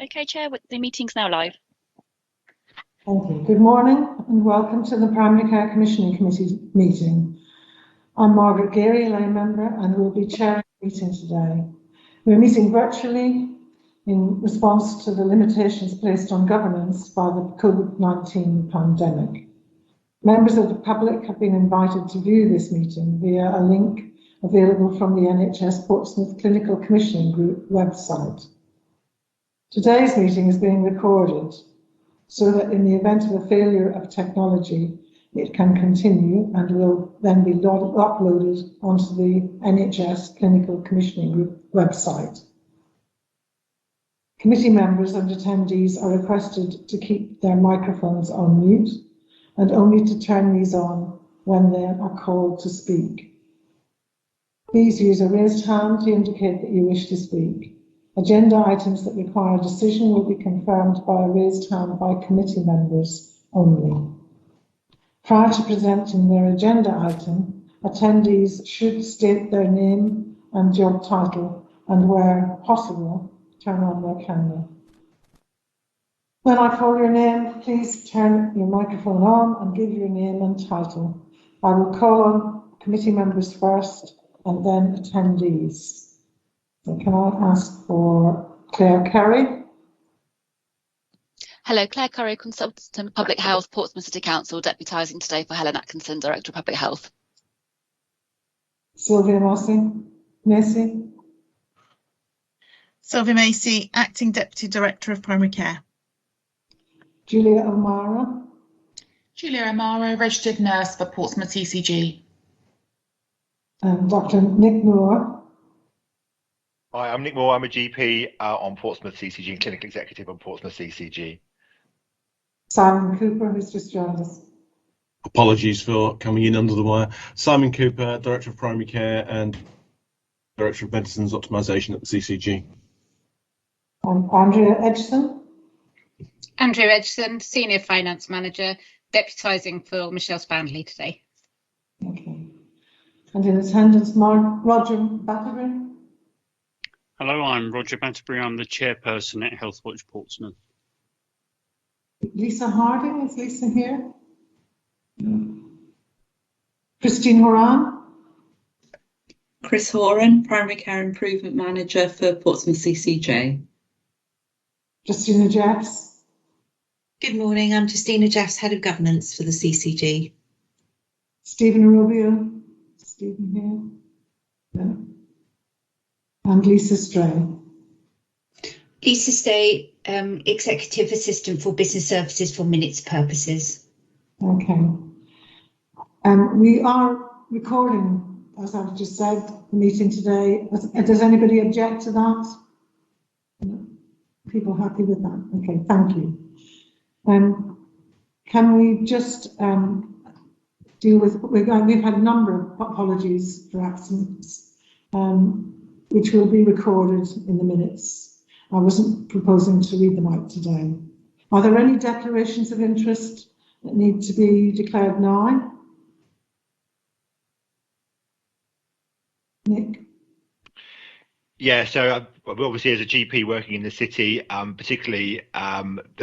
Okay, Chair, the meeting's now live. Thank you. Good morning and welcome to the Primary Care Commissioning Committee meeting. I'm Margaret Geary, lay member, and will be chairing the meeting today. We're meeting virtually in response to the limitations placed on governance by the COVID-19 pandemic. Members of the public have been invited to view this meeting via a link available from the NHS Portsmouth Clinical Commissioning Group website. Today's meeting is being recorded so that in the event of a failure of technology, it can continue and will then be uploaded onto the NHS Clinical Commissioning Group website. Committee members and attendees are requested to keep their microphones on mute and only to turn these on when they are called to speak. Please use a raised hand to indicate that you wish to speak. Agenda items that require a decision will be confirmed by a raised hand by committee members only. Prior to presenting their agenda item, attendees should state their name and job title and, where possible, turn on their camera. When I call your name, please turn your microphone on and give your name and title. I will call on committee members first and then attendees. So can I ask for Claire Curry? Hello, Claire Curry, Consultant Public Health, Portsmouth City Council, deputising today for Helen Atkinson, Director of Public Health. Sylvia Macy? Sylvia Macy, Acting Deputy Director of Primary Care. Julia O'Mara? Julia O'Mara, Registered Nurse for Portsmouth CCG. And Dr. Nick Moore? Hi, I'm Nick Moore. I'm a GP on Portsmouth CCG and Clinical Executive on Portsmouth CCG. Simon Cooper, who's just joined us. Apologies for coming in under the wire. Simon Cooper, Director of Primary Care and Director of Medicines Optimisation at the CCG. And Andrea Edgson? Andrea Edgson, Senior Finance Manager, deputising for Michelle Spanley today. Okay. And in attendance, Roger Batterbury? Hello, I'm Roger Batterbury. I'm the chairperson at Healthwatch Portsmouth. Lisa Harding, is Lisa here? No. Christine Horan? Chris Horan, Primary Care Improvement Manager for Portsmouth CCJ. Justina Jeffs? Good morning, I'm Justina Jeffs, Head of Governance for the CCG. Stephen Rubio? Stephen here? No. And Lisa Stray? Lisa Stay, Executive Assistant for Business Services for minutes purposes. Okay. We are recording, as I've just said, the meeting today. Does anybody object to that? No. People happy with that? Okay, thank you. Can we just deal with, we've had a number of apologies for absence, which will be recorded in the minutes. I wasn't proposing to read them out today. Are there any declarations of interest that need to be declared now? Nick? Yeah, so obviously as a GP working in the city, particularly I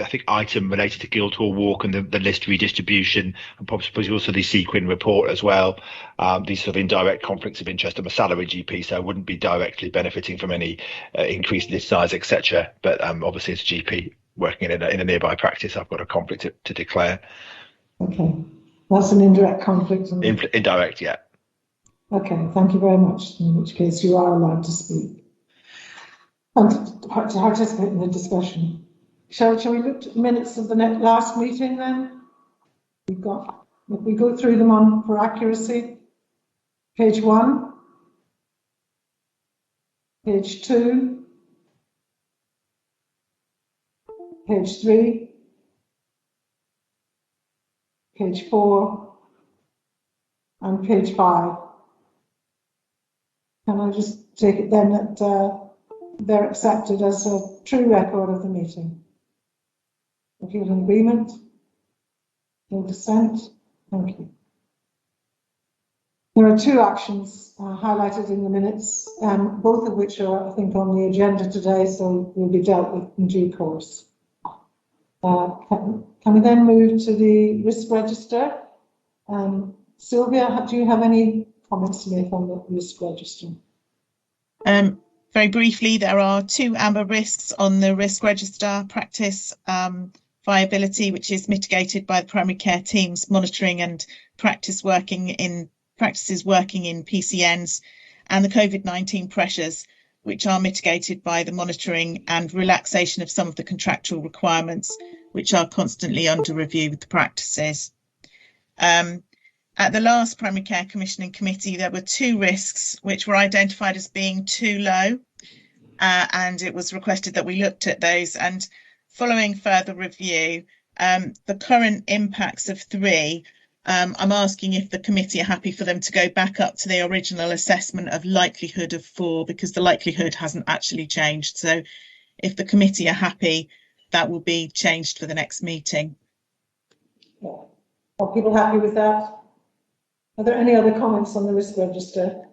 think item related to Guildhall Walk and the list redistribution, and possibly also the Sequin report as well. These sort of indirect conflicts of interest. I'm a salary GP, so I wouldn't be directly benefiting from any increase in list size, etc. But obviously as a GP working in a nearby practice, I've got a conflict to declare. Okay, that's an indirect conflict. Indirect, yeah. Okay, thank you very much, in which case you are allowed to speak and to participate in the discussion. Shall we look at the minutes of the last meeting then? If we go through them for accuracy. Page 1, page 2, page 3, page 4, and page 5. Can I just take it then that they're accepted as a true record of the meeting? If you're in agreement, no dissent, thank you. There are two actions highlighted in the minutes, both of which are, I think, on the agenda today, so will be dealt with in due course. Can we then move to the risk register? Sylvia, do you have any comments to make on the risk register? Very briefly, there are two amber risks on the risk register: practice viability, which is mitigated by the primary care teams monitoring and practices working in PCNs, and the COVID-19 pressures, which are mitigated by the monitoring and relaxation of some of the contractual requirements, which are constantly under review with the practices. At the last Primary Care Commissioning Committee, there were two risks which were identified as being too low, and it was requested that we looked at those. And following further review, the current impacts of 3, I'm asking if the committee are happy for them to go back up to the original assessment of likelihood of 4, because the likelihood hasn't actually changed. So if the committee are happy, that will be changed for the next meeting. Are people happy with that? Are there any other comments on the risk register?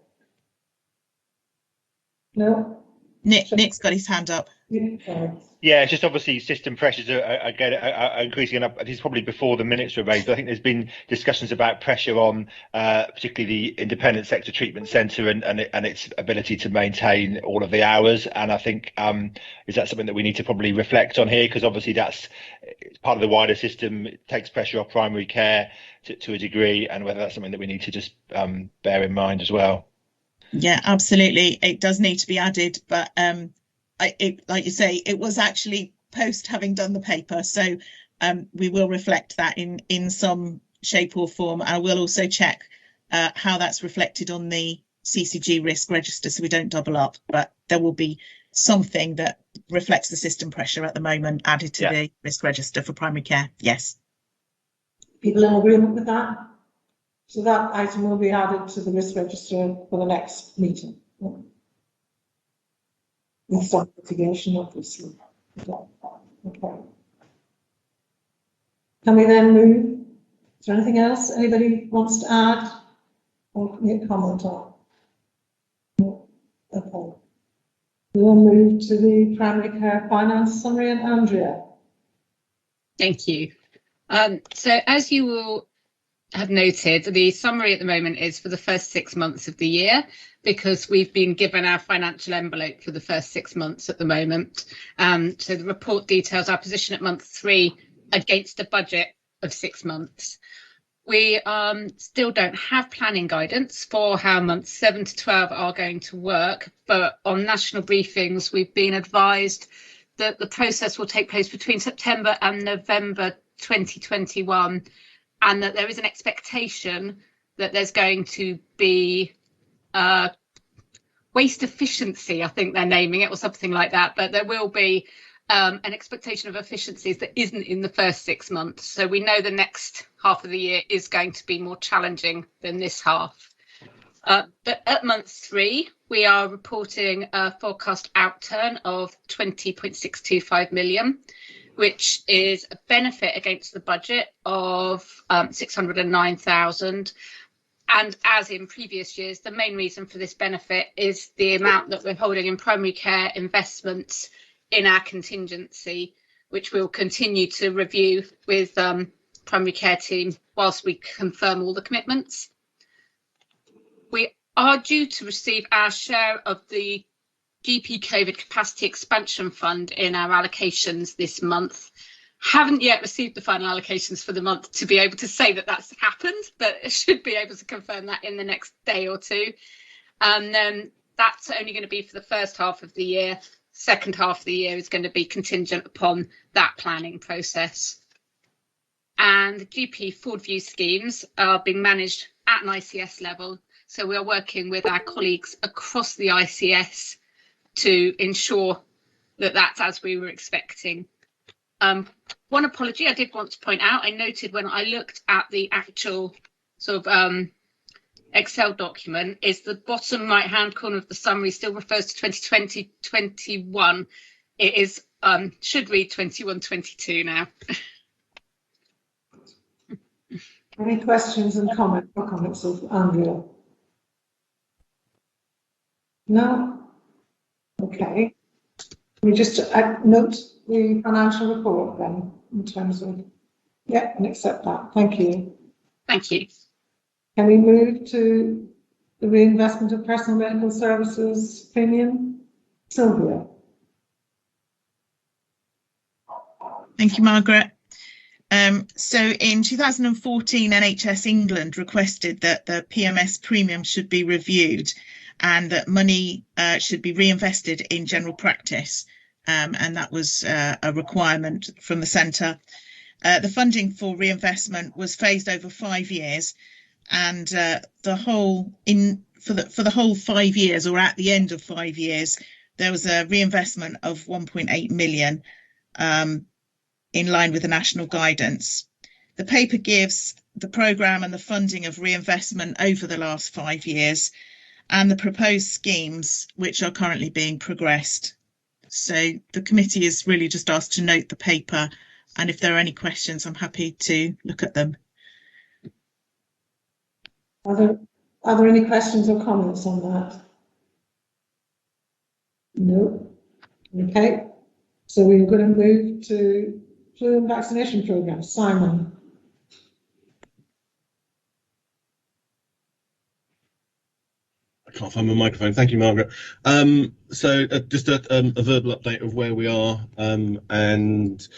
No? Nick's got his hand up. Yeah, it's just obviously system pressures are increasing, and it's probably before the minutes were raised, but I think there's been discussions about pressure on particularly the Independent Sector Treatment Centre and its ability to maintain all of the hours. And I think is that something that we need to probably reflect on here, because obviously that's part of the wider system. It takes pressure off primary care to a degree, and whether that's something that we need to just bear in mind as well. Yeah, absolutely. It does need to be added, but like you say, it was actually post having done the paper, so we will reflect that in some shape or form. I will also check how that's reflected on the CCG risk register, so we don't double up, but there will be something that reflects the system pressure at the moment added to the risk register for primary care. Yes. People in agreement with that? So that item will be added to the risk register for the next meeting. With some mitigation, obviously. Okay. Can we then move? Is there anything else anybody wants to add or comment on? No. Okay. We will move to the primary care finance summary, and Andrea. Thank you. So as you will have noted, the summary at the moment is for the first 6 months of the year, because we've been given our financial envelope for the first 6 months at the moment. So the report details our position at month 3 against a budget of 6 months. We still don't have planning guidance for how months 7 to 12 are going to work, but on national briefings, we've been advised that the process will take place between September and November 2021, and that there is an expectation that there's going to be waste efficiency, I think they're naming it, or something like that, but there will be an expectation of efficiencies that isn't in the first 6 months. So we know the next half of the year is going to be more challenging than this half. But at month 3, we are reporting a forecast outturn of 20.625 million, which is a benefit against the budget of 609,000. And as in previous years, the main reason for this benefit is the amount that we're holding in primary care investments in our contingency, which we'll continue to review with primary care team whilst we confirm all the commitments. We are due to receive our share of the GP COVID capacity expansion fund in our allocations this month. Haven't yet received the final allocations for the month to be able to say that that's happened, but I should be able to confirm that in the next day or two. And then that's only going to be for the first half of the year. Second half of the year is going to be contingent upon that planning process. And the GP forward view schemes are being managed at an ICS level. So we are working with our colleagues across the ICS to ensure that that's as we were expecting. One apology I did want to point out, I noted when I looked at the actual sort of Excel document, is the bottom right hand corner of the summary still refers to 2020-21. It is should read 21-22 now. Any questions and comments of Andrea? No? Okay. We just note the financial report then, in terms of, yeah, and accept that. Thank you. Thank you. Can we move to the reinvestment of personal medical services premium? Sylvia. Thank you, Margaret. So in 2014, NHS England requested that the PMS premium should be reviewed and that money should be reinvested in general practice. And that was a requirement from the centre. The funding for reinvestment was phased over 5 years, and for the whole 5 years, or at the end of 5 years, there was a reinvestment of 1.8 million. In line with the national guidance. The paper gives the programme and the funding of reinvestment over the last 5 years and the proposed schemes which are currently being progressed. So the committee is really just asked to note the paper, and if there are any questions, I'm happy to look at them. Are there any questions or comments on that? No. Okay. So we're going to move to flu and vaccination programme. Simon. I can't find my microphone. Thank you, Margaret. So just a verbal update of where we are, and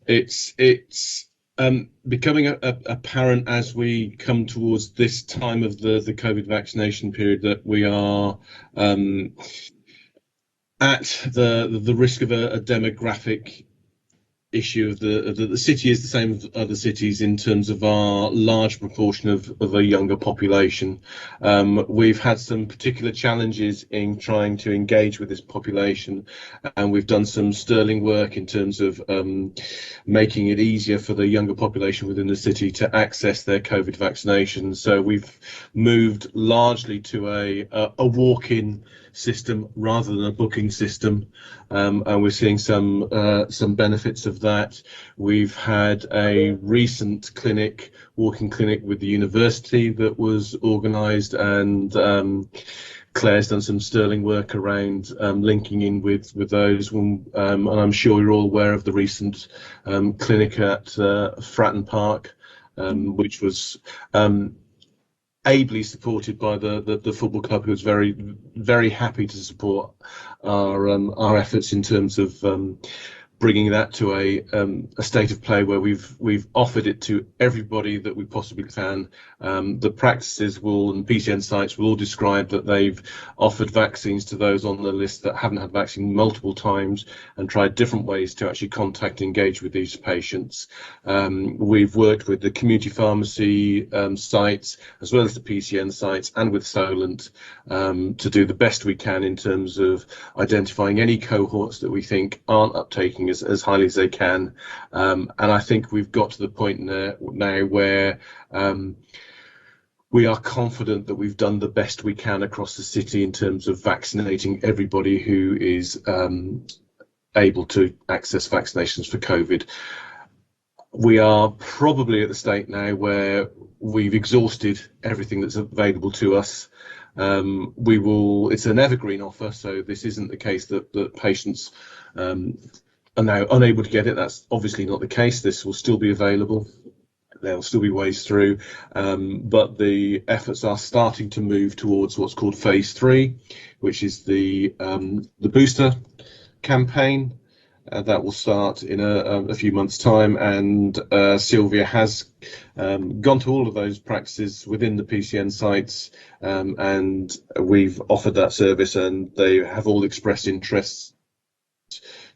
it's becoming apparent as we come towards this time of the COVID vaccination period that we are at the risk of a demographic issue of the city is the same as other cities in terms of our large proportion of a younger population. We've had some particular challenges in trying to engage with this population, and we've done some sterling work in terms of making it easier for the younger population within the city to access their COVID vaccinations. So we've moved largely to a walk-in system rather than a booking system, and we're seeing some benefits of that. We've had a recent walking clinic with the university that was organised, and Claire's done some sterling work around linking in with those, and I'm sure you're all aware of the recent clinic at Fratton Park, which was ably supported by the football club, who was very, very happy to support our efforts in terms of bringing that to a state of play where we've offered it to everybody that we possibly can. The practices and PCN sites will all describe that they've offered vaccines to those on the list that haven't had vaccine multiple times and tried different ways to actually contact and engage with these patients. We've worked with the community pharmacy sites as well as the PCN sites and with Solent to do the best we can in terms of identifying any cohorts that we think aren't uptaking as highly as they can, and I think we've got to the point now where we are confident that we've done the best we can across the city in terms of vaccinating everybody who is able to access vaccinations for COVID. We are probably at the state now where we've exhausted everything that's available to us. It's an evergreen offer, so this isn't the case that patients are now unable to get it. That's obviously not the case. This will still be available. There'll still be ways through, but the efforts are starting to move towards what's called phase 3, which is the booster campaign. That will start in a few months' time, and Sylvia has gone to all of those practices within the PCN sites, and we've offered that service, and they have all expressed interest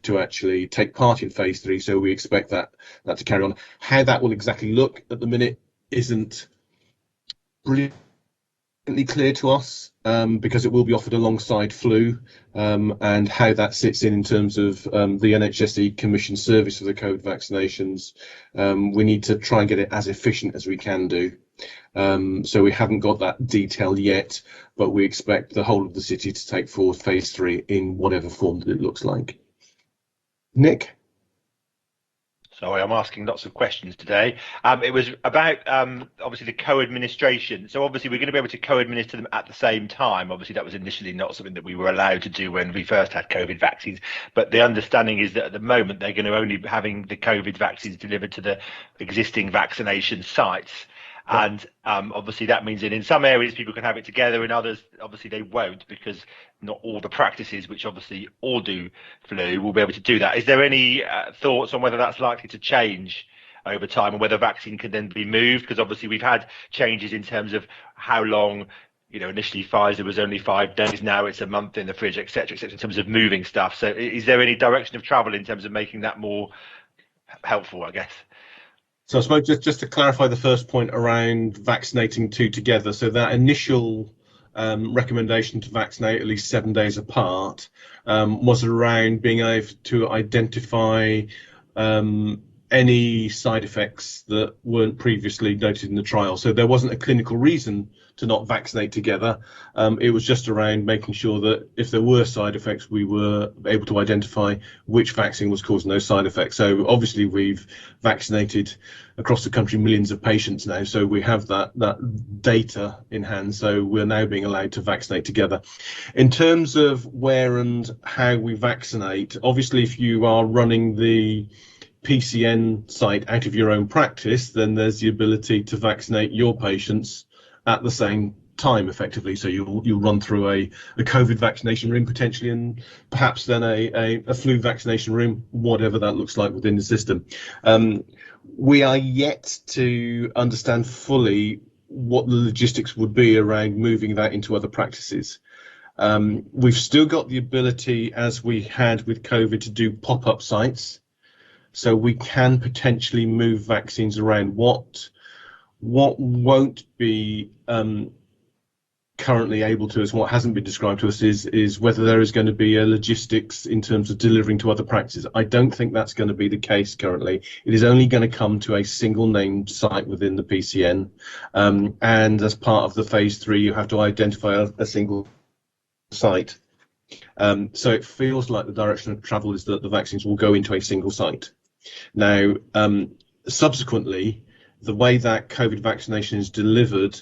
to actually take part in phase 3, so we expect that to carry on. How that will exactly look at the minute isn't brilliantly clear to us, because it will be offered alongside flu, and how that sits in terms of the NHSE commission service for the COVID vaccinations. We need to try and get it as efficient as we can do. So we haven't got that detail yet, but we expect the whole of the city to take forward phase 3 in whatever form that it looks like. Nick? Sorry, I'm asking lots of questions today. It was about obviously the co-administration. So obviously we're going to be able to co-administer them at the same time. Obviously that was initially not something that we were allowed to do when we first had COVID vaccines. But the understanding is that at the moment they're going to only be having the COVID vaccines delivered to the existing vaccination sites. And obviously that means that in some areas people can have it together, in others obviously they won't, because not all the practices, which obviously all do flu, will be able to do that. Is there any thoughts on whether that's likely to change over time, and whether vaccine can then be moved? Because obviously we've had changes in terms of how long, you know, initially Pfizer was only 5 days, now it's a month in the fridge, etc., etc., in terms of moving stuff. So is there any direction of travel in terms of making that more helpful, I guess? So I suppose just to clarify the first point around vaccinating two together. So that initial recommendation to vaccinate at least 7 days apart was around being able to identify any side effects that weren't previously noted in the trial. So there wasn't a clinical reason to not vaccinate together. It was just around making sure that if there were side effects, we were able to identify which vaccine was causing those side effects. So obviously we've vaccinated across the country millions of patients now, so we have that data in hand, so we're now being allowed to vaccinate together. In terms of where and how we vaccinate, obviously if you are running the PCN site out of your own practice, then there's the ability to vaccinate your patients at the same time effectively. So you'll run through a COVID vaccination room potentially, and perhaps then a flu vaccination room, whatever that looks like within the system. We are yet to understand fully what the logistics would be around moving that into other practices. We've still got the ability, as we had with COVID, to do pop-up sites. So we can potentially move vaccines around. What won't be currently able to us, what hasn't been described to us, is whether there is going to be a logistics in terms of delivering to other practices. I don't think that's going to be the case currently. It is only going to come to a single named site within the PCN, and as part of the phase 3 you have to identify a single site. So it feels like the direction of travel is that the vaccines will go into a single site. Now, subsequently, the way that COVID vaccination is delivered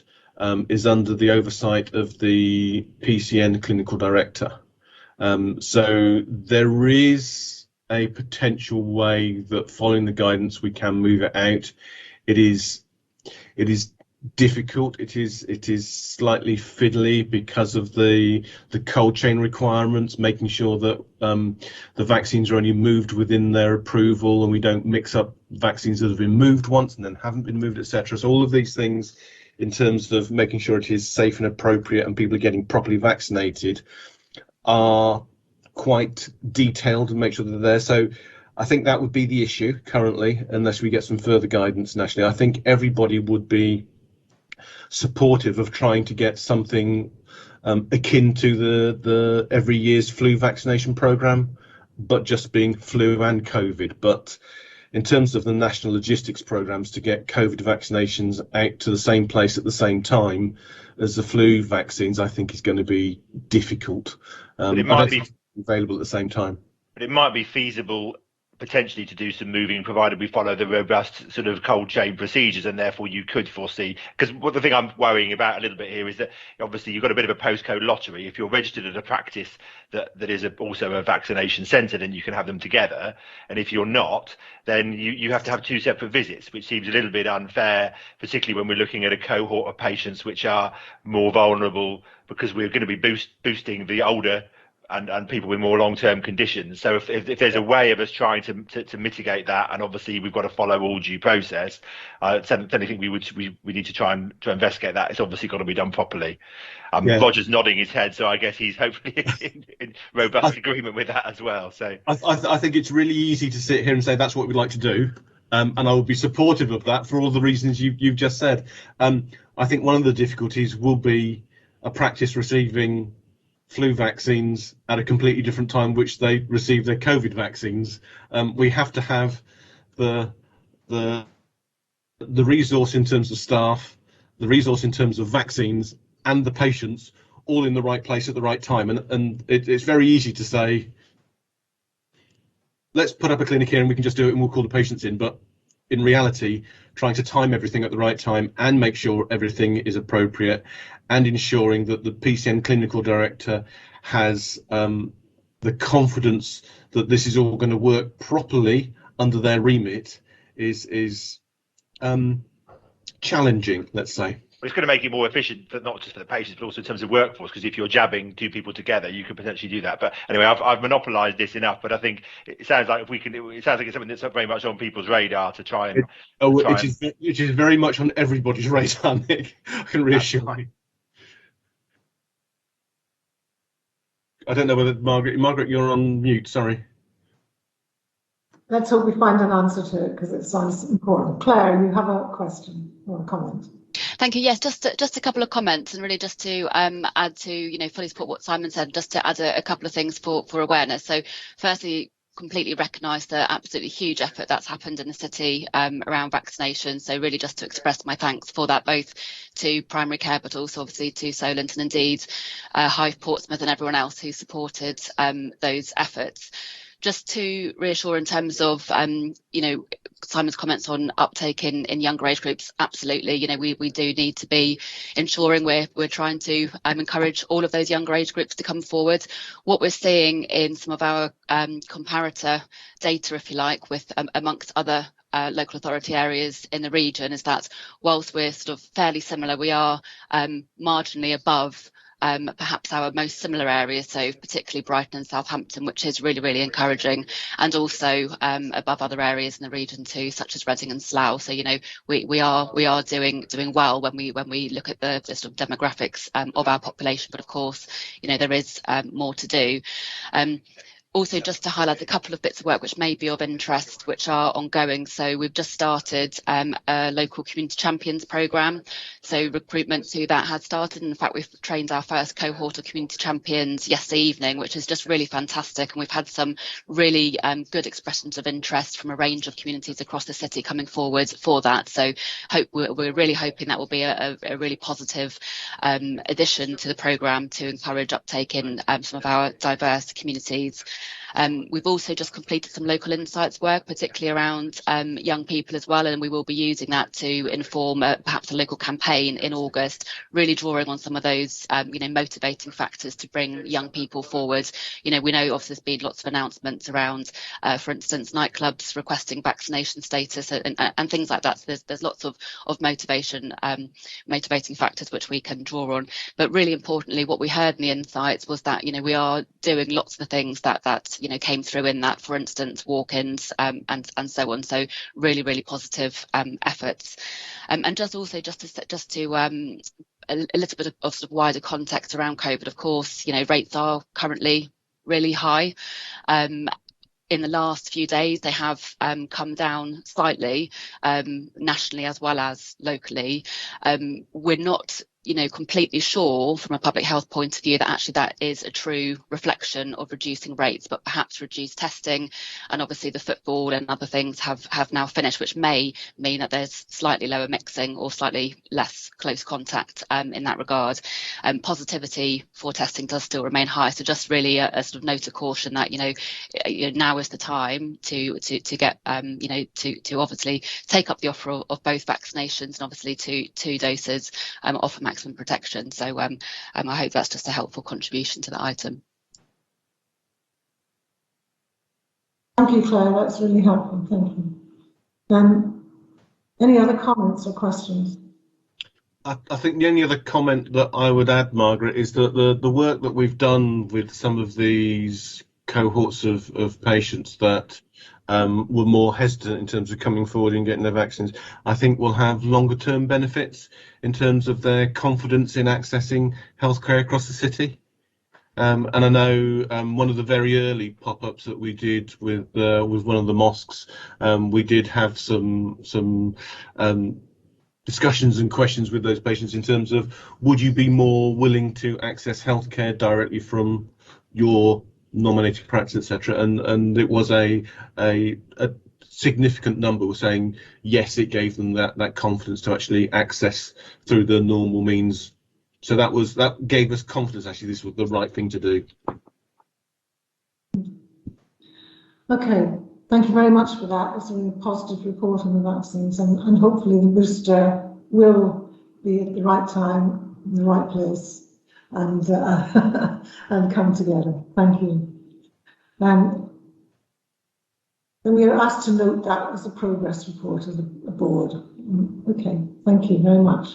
is under the oversight of the PCN clinical director. So there is a potential way that, following the guidance, we can move it out. It is difficult. It is slightly fiddly because of the cold chain requirements, making sure that the vaccines are only moved within their approval, and we don't mix up vaccines that have been moved once and then haven't been moved, etc. So all of these things, in terms of making sure it is safe and appropriate and people are getting properly vaccinated, are quite detailed and make sure that they're there. So I think that would be the issue currently, unless we get some further guidance nationally. I think everybody would be supportive of trying to get something akin to the every year's flu vaccination program, but just being flu and COVID. But in terms of the national logistics programs to get COVID vaccinations out to the same place at the same time as the flu vaccines, I think is going to be difficult. But it might be available at the same time. But it might be feasible potentially to do some moving, provided we follow the robust sort of cold chain procedures, and therefore you could foresee, because the thing I'm worrying about a little bit here is that obviously you've got a bit of a postcode lottery. If you're registered at a practice that is also a vaccination centre, then you can have them together, and if you're not, then you have to have 2 separate visits, which seems a little bit unfair, particularly when we're looking at a cohort of patients which are more vulnerable, because we're going to be boosting the older and people with more long-term conditions. So if there's a way of us trying to mitigate that, and obviously we've got to follow all due process, I think we need to try and investigate that. It's obviously got to be done properly. Roger's nodding his head, so I guess he's hopefully in robust agreement with that as well. So I think it's really easy to sit here and say that's what we'd like to do, and I would be supportive of that for all the reasons you've just said. I think one of the difficulties will be a practice receiving flu vaccines at a completely different time which they receive their COVID vaccines. We have to have the resource in terms of staff, the resource in terms of vaccines, and the patients all in the right place at the right time. And it's very easy to say, let's put up a clinic here and we can just do it and we'll call the patients in. But in reality, trying to time everything at the right time and make sure everything is appropriate, and ensuring that the PCN clinical director has the confidence that this is all going to work properly under their remit is challenging, let's say. It's going to make it more efficient, but not just for the patients, but also in terms of workforce. Because if you're jabbing two people together, you could potentially do that. But anyway, I've monopolised this enough. But I think it sounds like it sounds like it's something that's very much on people's radar to try and. It is very much on everybody's radar, Nick. I can reassure you. I don't know whether Margaret, you're on mute. Sorry. Let's hope we find an answer to it because it sounds important. Claire, you have a question or a comment? Thank you. Yes, just a couple of comments, and really just to add to, fully support what Simon said, just to add a couple of things for awareness. So firstly, completely recognise the absolutely huge effort that's happened in the city around vaccination. So really just to express my thanks for that, both to primary care, but also obviously to Solent and indeed Hive Portsmouth and everyone else who supported those efforts. Just to reassure in terms of, Simon's comments on uptake in younger age groups, absolutely. We do need to be ensuring we're trying to encourage all of those younger age groups to come forward. What we're seeing in some of our comparator data, if you like, with amongst other local authority areas in the region, is that whilst we're sort of fairly similar, we are marginally above perhaps our most similar areas, so particularly Brighton and Southampton, which is really, really encouraging, and also above other areas in the region too, such as Reading and Slough. So we are doing well when we look at the sort of demographics of our population, but of course there is more to do. Also, just to highlight a couple of bits of work which may be of interest, which are ongoing. So we've just started a local community champions programme. So recruitment to that has started. In fact, we've trained our first cohort of community champions yesterday evening, which is just really fantastic. And we've had some really good expressions of interest from a range of communities across the city coming forward for that. So we're really hoping that will be a really positive addition to the programme to encourage uptake in some of our diverse communities. We've also just completed some local insights work, particularly around young people as well, and we will be using that to inform perhaps a local campaign in August, really drawing on some of those motivating factors to bring young people forward. We know obviously there's been lots of announcements around, for instance, nightclubs requesting vaccination status and things like that. So there's lots of motivating factors which we can draw on. But really importantly, what we heard in the insights was that we are doing lots of the things that came through in that, for instance, walk-ins and so on. So really, really positive efforts. And just to a little bit of sort of wider context around COVID, of course, rates are currently really high. In the last few days, they have come down slightly, nationally as well as locally. We're not completely sure from a public health point of view that actually that is a true reflection of reducing rates, but perhaps reduced testing, and obviously the football and other things have now finished, which may mean that there's slightly lower mixing or slightly less close contact in that regard. Positivity for testing does still remain high, so just really a sort of note of caution that now is the time to get to obviously take up the offer of both vaccinations, and obviously two doses offer maximum protection. So I hope that's just a helpful contribution to the item. Thank you, Claire. That's really helpful. Thank you. Any other comments or questions? I think the only other comment that I would add, Margaret, is that the work that we've done with some of these cohorts of patients that were more hesitant in terms of coming forward and getting their vaccines, I think will have longer term benefits in terms of their confidence in accessing healthcare across the city. And I know one of the very early pop-ups that we did with one of the mosques, we did have some discussions and questions with those patients in terms of, would you be more willing to access healthcare directly from your nominated practice, etc. And it was a significant number were saying yes, it gave them that confidence to actually access through the normal means. So that gave us confidence actually this was the right thing to do. Okay, thank you very much for that. It's a really positive report on the vaccines, and hopefully the booster will be at the right time, in the right place, and and come together. Thank you. And we are asked to note that as a progress report of the board. Okay, thank you very much.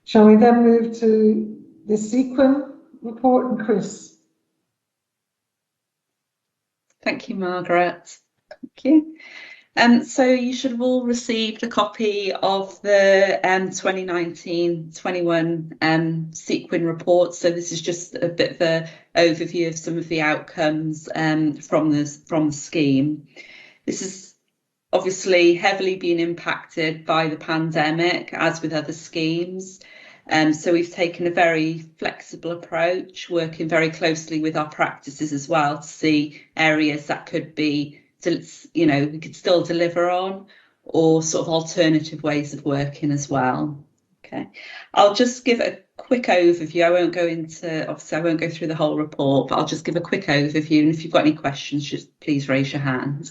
Shall we then move to the sequin report, and Chris? Thank you, Margaret. Thank you. So you should have all received a copy of the 2019-21 sequin report. So this is just a bit of an overview of some of the outcomes from the scheme. This is obviously heavily been impacted by the pandemic, as with other schemes. So we've taken a very flexible approach, working very closely with our practices as well to see areas that could be, you know, we could still deliver on, or sort of alternative ways of working as well. Okay, I'll just give a quick overview. I won't go through the whole report, but I'll just give a quick overview. And if you've got any questions, just please raise your hand.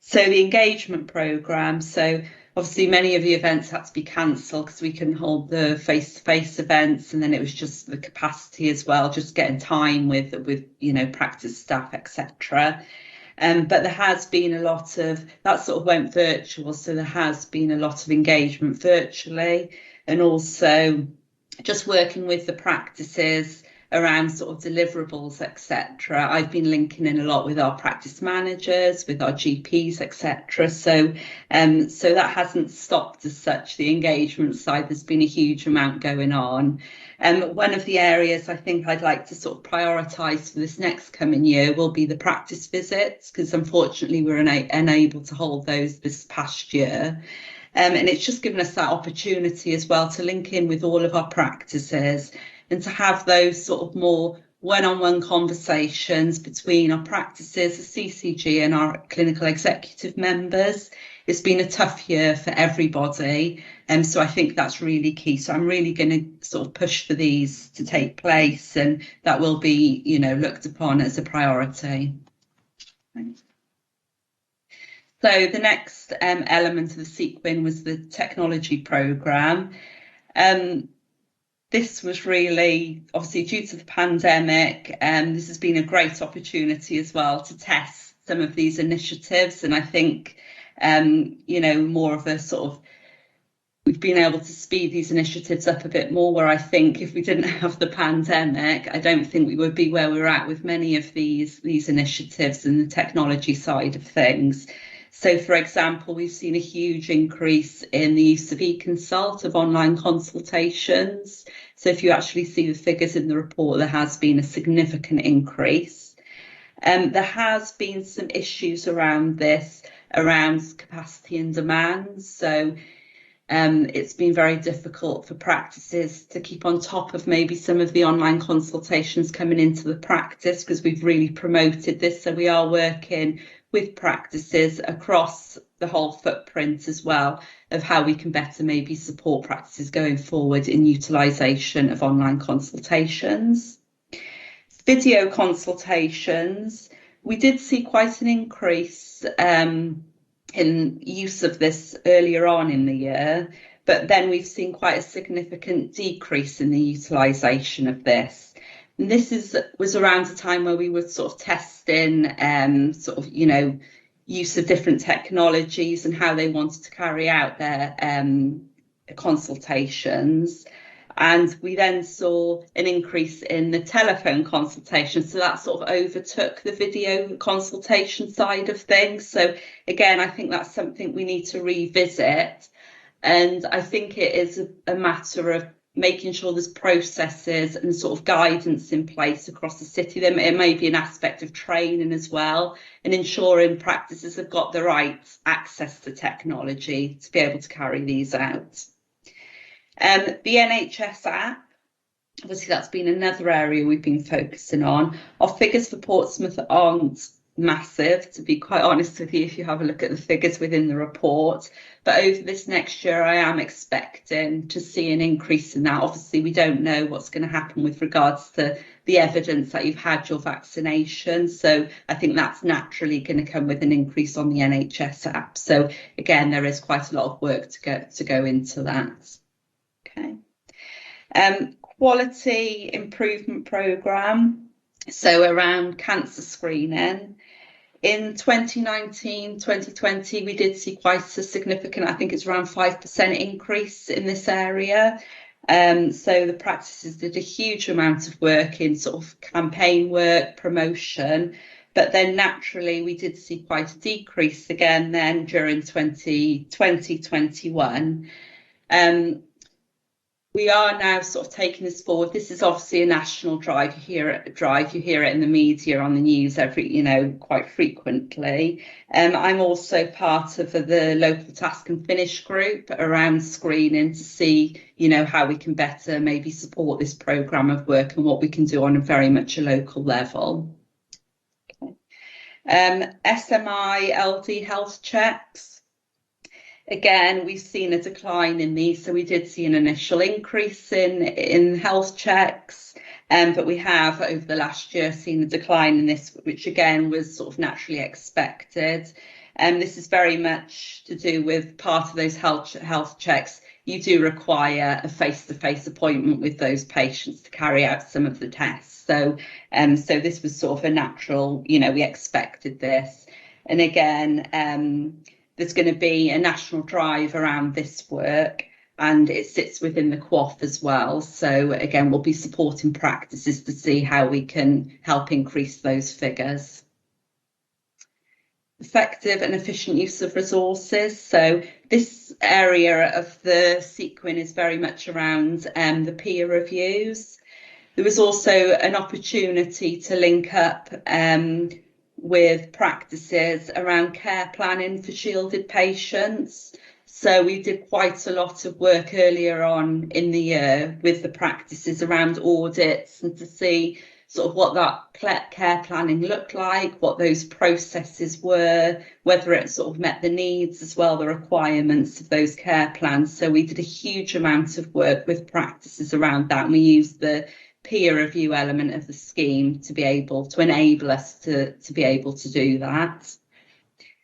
So the engagement programme, so obviously many of the events had to be cancelled because we couldn't hold the face-to-face events, and then it was just the capacity as well, just getting time with you know, practice staff, etc. But there has been a lot of, that sort of went virtual, so there has been a lot of engagement virtually, and also just working with the practices around sort of deliverables, etc. I've been linking in a lot with our practice managers, with our GPs, etc. So that hasn't stopped as such. The engagement side, there's been a huge amount going on. One of the areas I think I'd like to sort of prioritise for this next coming year will be the practice visits, because unfortunately we're unable to hold those this past year. And it's just given us that opportunity as well to link in with all of our practices and to have those sort of more one-on-one conversations between our practices, the CCG and our clinical executive members. It's been a tough year for everybody, and so I think that's really key. So I'm really going to sort of push for these to take place, and that will be, you know, looked upon as a priority. Thanks. So the next element of the sequin was the technology programme. This was really, obviously, due to the pandemic, this has been a great opportunity as well to test some of these initiatives. And I think, you know, more of a sort of, we've been able to speed these initiatives up a bit more, where I think if we didn't have the pandemic, I don't think we would be where we're at with many of these initiatives and the technology side of things. So, for example, we've seen a huge increase in the use of eConsult, of online consultations. So if you actually see the figures in the report, there has been a significant increase. There has been some issues around this, around capacity and demand. So it's been very difficult for practices to keep on top of maybe some of the online consultations coming into the practice, because we've really promoted this. So we are working with practices across the whole footprint as well, of how we can better maybe support practices going forward in utilisation of online consultations. Video consultations, we did see quite an increase in use of this earlier on in the year, but then we've seen quite a significant decrease in the utilisation of this. And this was around a time where we were sort of testing sort of, you know, use of different technologies and how they wanted to carry out their consultations. And we then saw an increase in the telephone consultation. So that sort of overtook the video consultation side of things. So again, I think that's something we need to revisit. And I think it is a matter of making sure there's processes and sort of guidance in place across the city. There may be an aspect of training as well, and ensuring practices have got the right access to technology to be able to carry these out. The NHS app, obviously that's been another area we've been focusing on. Our figures for Portsmouth aren't massive, to be quite honest with you, if you have a look at the figures within the report. But over this next year, I am expecting to see an increase in that. Obviously, we don't know what's going to happen with regards to the evidence that you've had your vaccination. So I think that's naturally going to come with an increase on the NHS app. So again, there is quite a lot of work to go into that. Okay. Quality improvement programme. So around cancer screening. In 2019, 2020, we did see quite a significant, I think it's around 5% increase in this area. So the practices did a huge amount of work in sort of campaign work, promotion, but then naturally we did see quite a decrease again then during 2021. We are now sort of taking this forward. This is obviously a national drive. You hear it in the media, on the news quite frequently. I'm also part of the local task and finish group around screening to see, how we can better maybe support this programme of work and what we can do on a very much a local level. Okay. SMI LD health checks. Again, we've seen a decline in these, so we did see an initial increase in health checks, but we have over the last year seen a decline in this, which again was sort of naturally expected. This is very much to do with part of those health checks. You do require a face-to-face appointment with those patients to carry out some of the tests. So this was sort of a natural, we expected this. And again, there's going to be a national drive around this work, and it sits within the QOF as well. So again, we'll be supporting practices to see how we can help increase those figures. Effective and efficient use of resources. So this area of the sequin is very much around the peer reviews. There was also an opportunity to link up with practices around care planning for shielded patients. So we did quite a lot of work earlier on in the year with the practices around audits and to see sort of what that care planning looked like, what those processes were, whether it sort of met the needs as well, the requirements of those care plans. So we did a huge amount of work with practices around that, and we used the peer review element of the scheme to be able to enable us to be able to do that.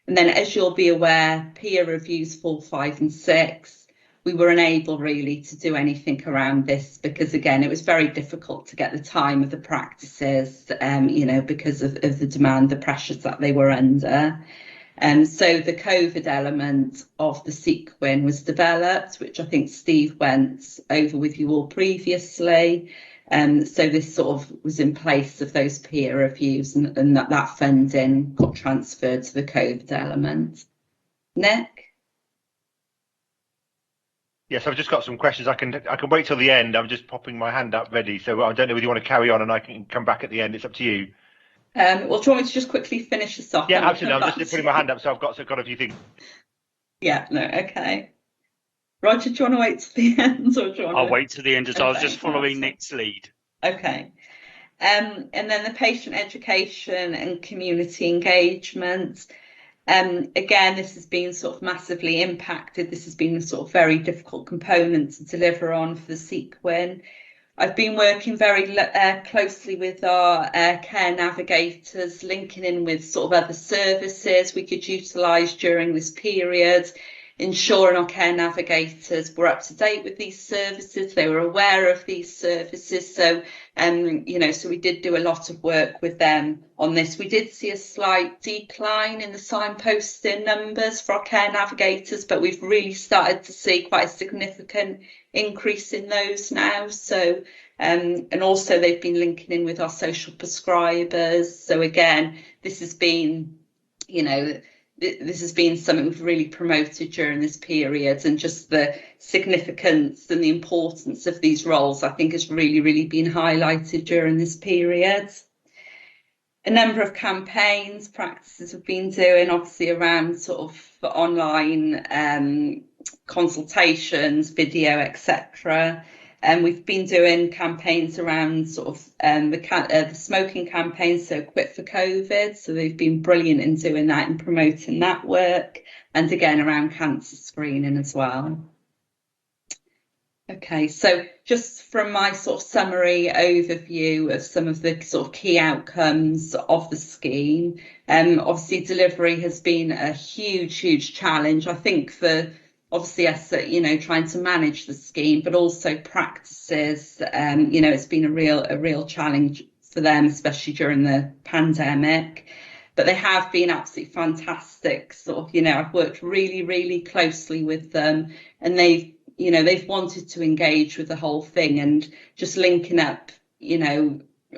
And then, as you'll be aware, peer reviews 4, 5 and 6, we were unable really to do anything around this because again it was very difficult to get the time of the practices because of the demand, the pressures that they were under. So the COVID element of the sequin was developed, which I think Steve went over with you all previously. So this sort of was in place of those peer reviews, and that funding got transferred to the COVID element. Nick? Yes, I've just got some questions. I can wait till the end. I'm just popping my hand up ready. So I don't know whether you want to carry on and I can come back at the end. It's up to you. Well, do you want me to just quickly finish this off? Yeah, absolutely. I'm just putting my hand up, so I've got a few things. Yeah, no, okay. Roger, do you want to wait to the end? Or do you want I'll wait to the end, as I was just following Nick's lead. Okay. And then the patient education and community engagement. Again, this has been sort of massively impacted. This has been a sort of very difficult component to deliver on for the sequin. I've been working very closely with our care navigators, linking in with sort of other services we could utilise during this period, ensuring our care navigators were up to date with these services, they were aware of these services. So, so we did do a lot of work with them on this. We did see a slight decline in the signposting numbers for our care navigators, but we've really started to see quite a significant increase in those now. So, and also they've been linking in with our social prescribers. So again, this has been, this has been something we've really promoted during this period, and just the significance and the importance of these roles, I think, has really, really been highlighted during this period. A number of campaigns practices have been doing, obviously around sort of online consultations, video, etc. And we've been doing campaigns around sort of the smoking campaign, so Quit for COVID. So they've been brilliant in doing that and promoting that work. And again, around cancer screening as well. Okay, so just from my sort of summary overview of some of the sort of key outcomes of the scheme, obviously delivery has been a huge challenge, I think, for obviously us, trying to manage the scheme, but also practices. It's been a real challenge for them, especially during the pandemic. But they have been absolutely fantastic. Sort of, I've worked really closely with them, and they've wanted to engage with the whole thing and just linking up,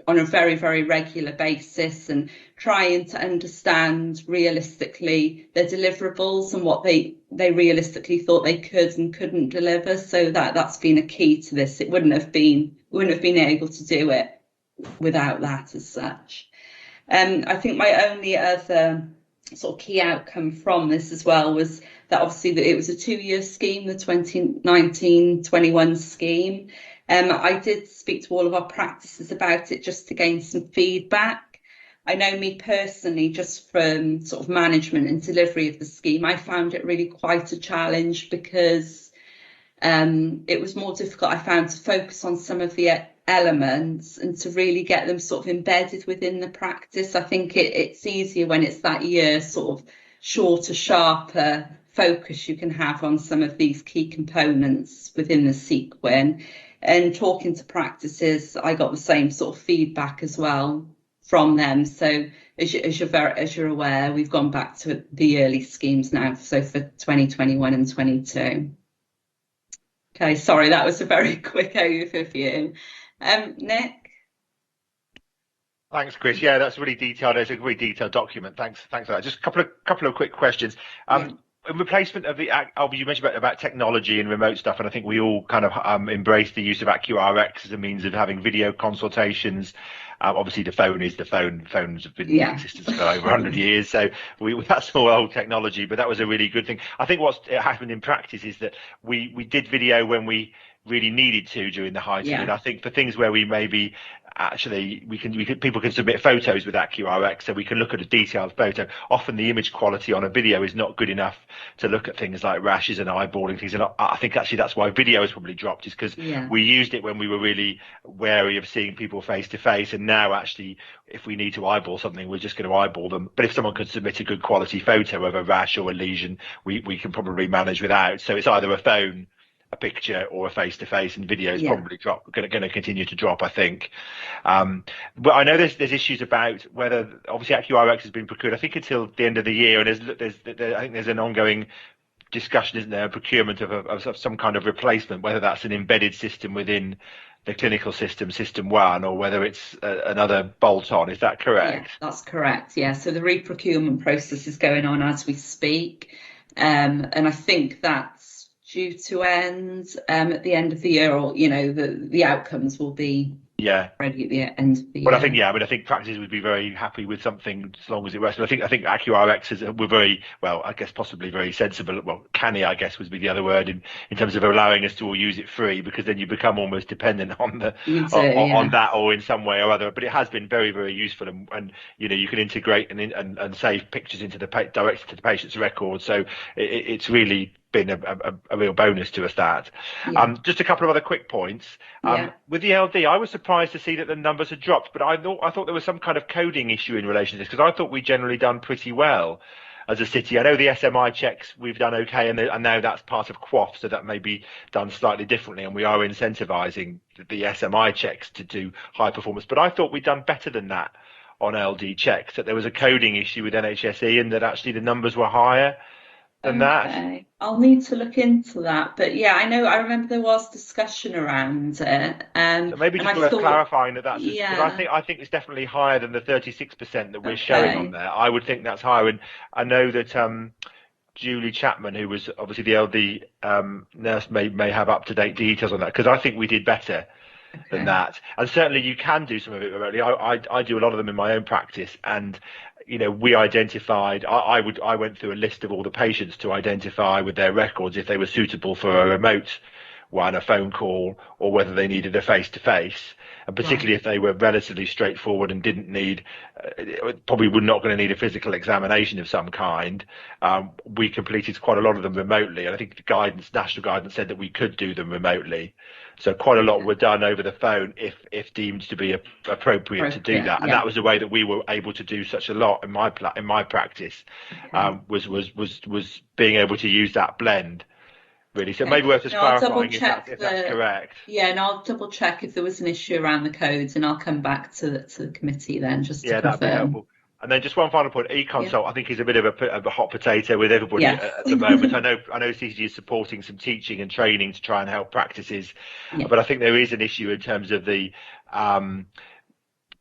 on a very regular basis and trying to understand realistically their deliverables and what they realistically thought they could and couldn't deliver. So that's been a key to this. It wouldn't have been able to do it without that as such. I think my only other sort of key outcome from this as well was that obviously it was a 2-year scheme, the 2019-21 scheme. I did speak to all of our practices about it just to gain some feedback. I know me personally, just from sort of management and delivery of the scheme, I found it really quite a challenge because it was more difficult, I found, to focus on some of the elements and to really get them sort of embedded within the practice. I think it's easier when it's that year sort of shorter, sharper focus you can have on some of these key components within the sequin. And talking to practices, I got the same sort of feedback as well from them. So as you're aware, we've gone back to the early schemes now, so for 2021 and 22. Okay, sorry, that was a very quick overview. Nick? Thanks, Chris. Yeah, that's really detailed. It's a really detailed document. Thanks for that. Just a couple of quick questions. In replacement of you mentioned about technology and remote stuff, and I think we all kind of embrace the use of AccuRx as a means of having video consultations. Obviously, the phone is the phone. Phones have been in existence for over 100 years, so that's all old technology. But that was a really good thing. I think what's happened in practice is that we did video when we really needed to during the height of it. I think for things where we maybe actually people can submit photos with AccuRx, so we can look at a detailed photo. Often the image quality on a video is not good enough to look at things like rashes and eyeballing things, and I think actually that's why video has probably dropped, is because we used it when we were really wary of seeing people face to face, and now actually if we need to eyeball something, we're just going to eyeball them. But if someone could submit a good quality photo of a rash or a lesion, we can probably manage without. So it's either a phone, a picture, or a face-to-face, and video is probably going to continue to drop, I think. But I know there's issues about whether, obviously AccuRx has been procured, I think, until the end of the year, and I think there's an ongoing discussion, isn't there, procurement of some kind of replacement, whether that's an embedded system within the clinical system one, or whether it's another bolt-on. Is that correct? Yeah, that's correct. Yeah, so the re-procurement process is going on as we speak, and I think that's due to end at the end of the year, or the outcomes will be ready at the end of the year. But I think practices would be very happy with something as long as it works. And I think AccuRx were very, well, I guess possibly very sensible. Well, canny, I guess, would be the other word in terms of allowing us to all use it free, because then you become almost dependent on on that, or in some way or other. But it has been very useful, and you can integrate and save pictures into directly to the patient's record. So it's really been a real bonus to us, that. Just a couple of other quick points. With the LD, I was surprised to see that the numbers had dropped, but I thought there was some kind of coding issue in relation to this, because I thought we'd generally done pretty well as a city. I know the SMI checks we've done okay, and now that's part of QOF, so that may be done slightly differently, and we are incentivising the SMI checks to do high performance. But I thought we'd done better than that on LD checks, that there was a coding issue with NHSE, and that actually the numbers were higher than that. I'll need to look into that, but I remember there was discussion around it. So maybe just worth clarifying that's because I think it's definitely higher than the 36% that we're showing on there. I would think that's higher, and I know that Julie Chapman, who was obviously the LD nurse, may have up-to-date details on that, because I think we did better than that. And certainly you can do some of it remotely. I do a lot of them in my own practice, and we identified, I went through a list of all the patients to identify with their records if they were suitable for a remote one, a phone call, or whether they needed a face-to-face. And particularly if they were relatively straightforward and didn't need, probably were not going to need a physical examination of some kind, we completed quite a lot of them remotely. And I think the guidance, national guidance, said that we could do them remotely. So quite a lot were done over the phone if deemed to be appropriate to do that. And that was the way that we were able to do such a lot in my practice, was being able to use that blend. Really, so maybe worth just clarifying if that's correct. Yeah, and I'll double check if there was an issue around the codes, and I'll come back to the committee then just to confirm. That'd be helpful. And then just one final point, e-consult I think is a bit of a hot potato with everybody at the moment. I know CCG is supporting some teaching and training to try and help practices, but I think there is an issue in terms of the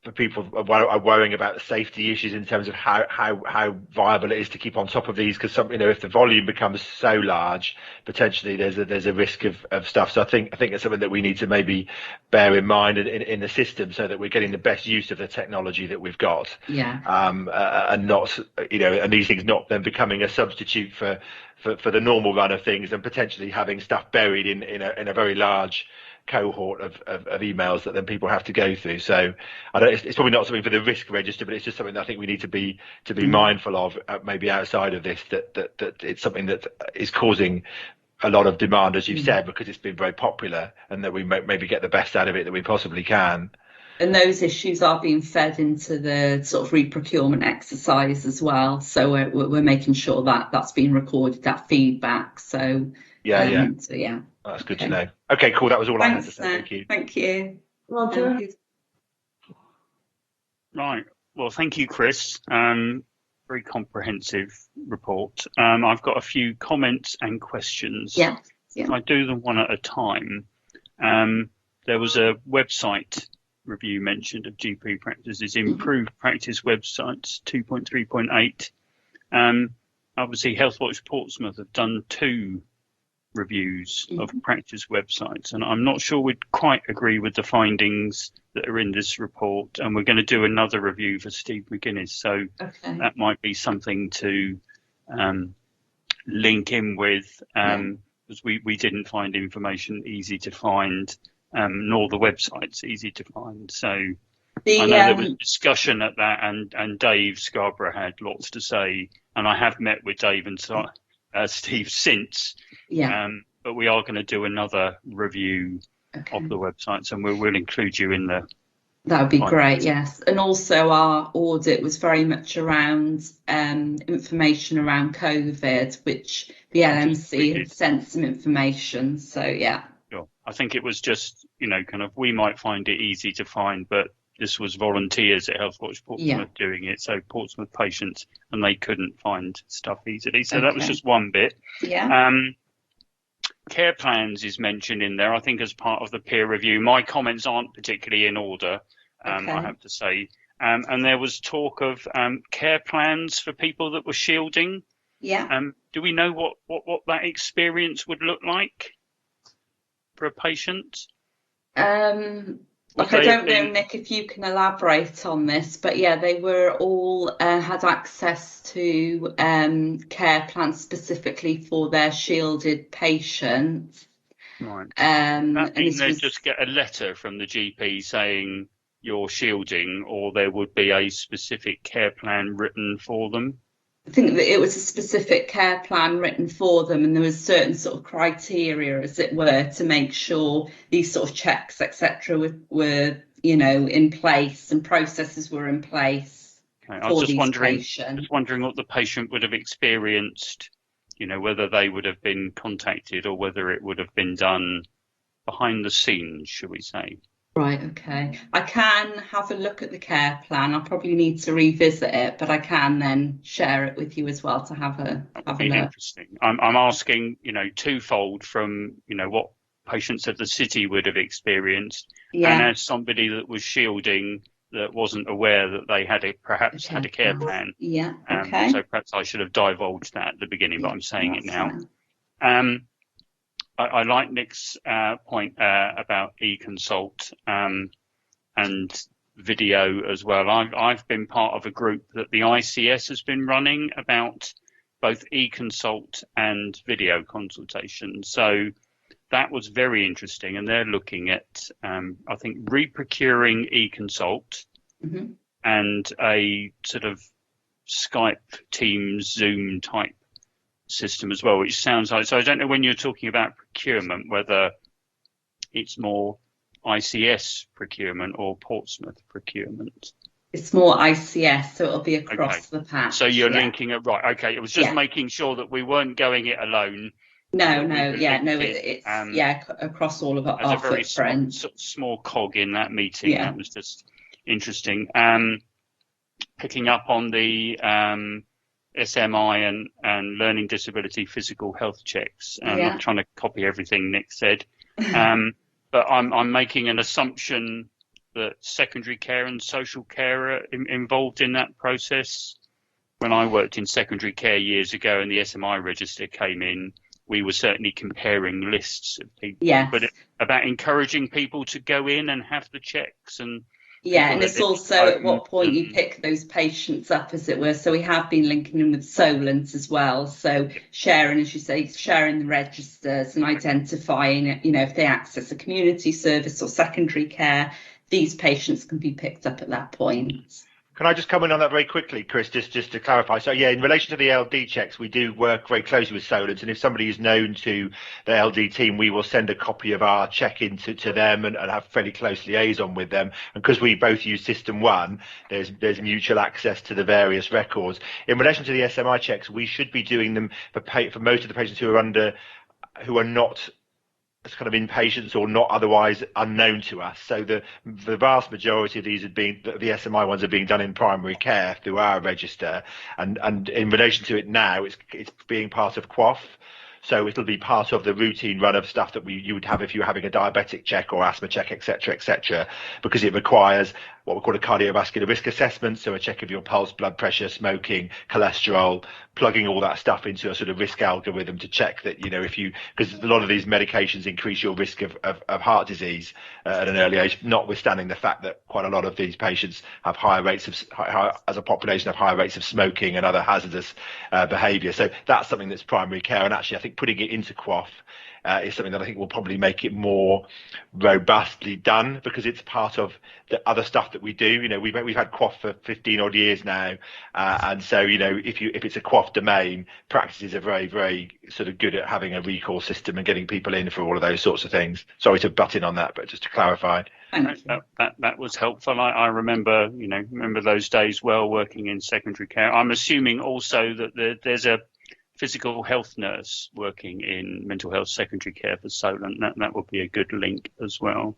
for people are worrying about the safety issues in terms of how viable it is to keep on top of these, because if the volume becomes so large, potentially there's a risk of stuff. So I think it's something that we need to maybe bear in mind in the system, so that we're getting the best use of the technology that we've got. And not and these things not then becoming a substitute for the normal run of things, and potentially having stuff buried in a very large cohort of emails that then people have to go through. So it's probably not something for the risk register, but it's just something that I think we need to be mindful of, maybe outside of this, that it's something that is causing a lot of demand, as you've said, because it's been very popular, and that we maybe get the best out of it that we possibly can. And those issues are being fed into the sort of re-procurement exercise as well. So we're making sure that that's being recorded, that feedback. So so that's good to know. Okay, cool. That was all I had to say. Thank you. Thank you, Roger. Right. Well, thank you, Chris. Very comprehensive report. I've got a few comments and questions. If I do them one at a time. There was a website review mentioned of GP practices, improved practice websites 2.3.8. Obviously, Healthwatch Portsmouth have done 2 reviews of practice websites, and I'm not sure we'd quite agree with the findings that are in this report, and we're going to do another review for Steve McGuinness, so that might be something to link in with, because we didn't find information easy to find, nor the websites easy to find. So I know there was discussion at that, and Dave Scarborough had lots to say, and I have met with Dave and Steve since, but we are going to do another review of the websites, and we'll include you in the. That would be great, yes. And also our audit was very much around information around COVID, which the LMC had sent some information. So Sure. I think it was just, kind of, we might find it easy to find, but this was volunteers at Healthwatch Portsmouth doing it, so Portsmouth patients, and they couldn't find stuff easily. So that was just one bit. Care plans is mentioned in there, I think, as part of the peer review. My comments aren't particularly in order, I have to say. And there was talk of care plans for people that were shielding. Do we know what that experience would look like for a patient? I don't know, Nick, if you can elaborate on this, but they were all had access to care plans specifically for their shielded patients. Right. That means they just get a letter from the GP saying you're shielding, or there would be a specific care plan written for them? I think that it was a specific care plan written for them, and there was certain sort of criteria, as it were, to make sure these sort of checks, etc., were in place, and processes were in place. Okay. I was just wondering what the patient would have experienced, whether they would have been contacted or whether it would have been done behind the scenes, should we say? Right, okay. I can have a look at the care plan. I'll probably need to revisit it, but I can then share it with you as well to have a look. Interesting. I'm asking, twofold from, what patients of the city would have experienced, and as somebody that was shielding that wasn't aware that they had perhaps had a care plan. So perhaps I should have divulged that at the beginning, but I'm saying it now. Fine. I like Nick's point about e-consult and video as well. I've been part of a group that the ICS has been running about both e-consult and video consultation. So that was very interesting, and they're looking at, I think, reprocuring eConsult and a sort of Skype, Teams, Zoom type system as well, which sounds like, so I don't know when you're talking about procurement, whether it's more ICS procurement or Portsmouth procurement. It's more ICS, so it'll be across the patch. So you're linking it, right? Okay, it was just making sure that we weren't going it alone. No, it's across all of our footprint. As a very small cog in that meeting. That was just interesting. Picking up on the SMI and learning disability physical health checks. I'm not trying to copy everything Nick said, but I'm making an assumption that secondary care and social care are involved in that process. When I worked in secondary care years ago and the SMI register came in, we were certainly comparing lists of people, but about encouraging people to go in and have the checks and and it's also at what point you pick those patients up, as it were. So we have been linking them with Solent as well. So sharing, as you say, sharing the registers and identifying, you know, if they access a community service or secondary care, these patients can be picked up at that point. Can I just come in on that very quickly, Chris, just to clarify? So, in relation to the LD checks, we do work very closely with Solent, and if somebody is known to the LD team, we will send a copy of our check-in to them and have fairly close liaison with them. And because we both use System 1, there's mutual access to the various records. In relation to the SMI checks, we should be doing them for most of the patients who are not kind of inpatients or not otherwise unknown to us. So the vast majority of these the SMI ones are being done in primary care through our register, and in relation to it now, it's being part of QOF. So it'll be part of the routine run of stuff that you would have if you were having a diabetic check or asthma check, etc., because it requires what we call a cardiovascular risk assessment, so a check of your pulse, blood pressure, smoking, cholesterol, plugging all that stuff into a sort of risk algorithm to check that, you know, because a lot of these medications increase your risk of heart disease at an early age, notwithstanding the fact that quite a lot of these patients have higher rates as a population, have higher rates of smoking and other hazardous behaviour. So that's something that's primary care, and actually I think putting it into QOF is something that I think will probably make it more robustly done, because it's part of the other stuff that we do. You know, we've had QOF for 15 odd years now, and so, you know, if it's a QOF domain, practices are very, very sort of good at having a recall system and getting people in for all of those sorts of things. Sorry to butt in on that, but just to clarify. That was helpful. I remember those days well, working in secondary care. I'm assuming also that there's a physical health nurse working in mental health secondary care for Solent. That would be a good link as well.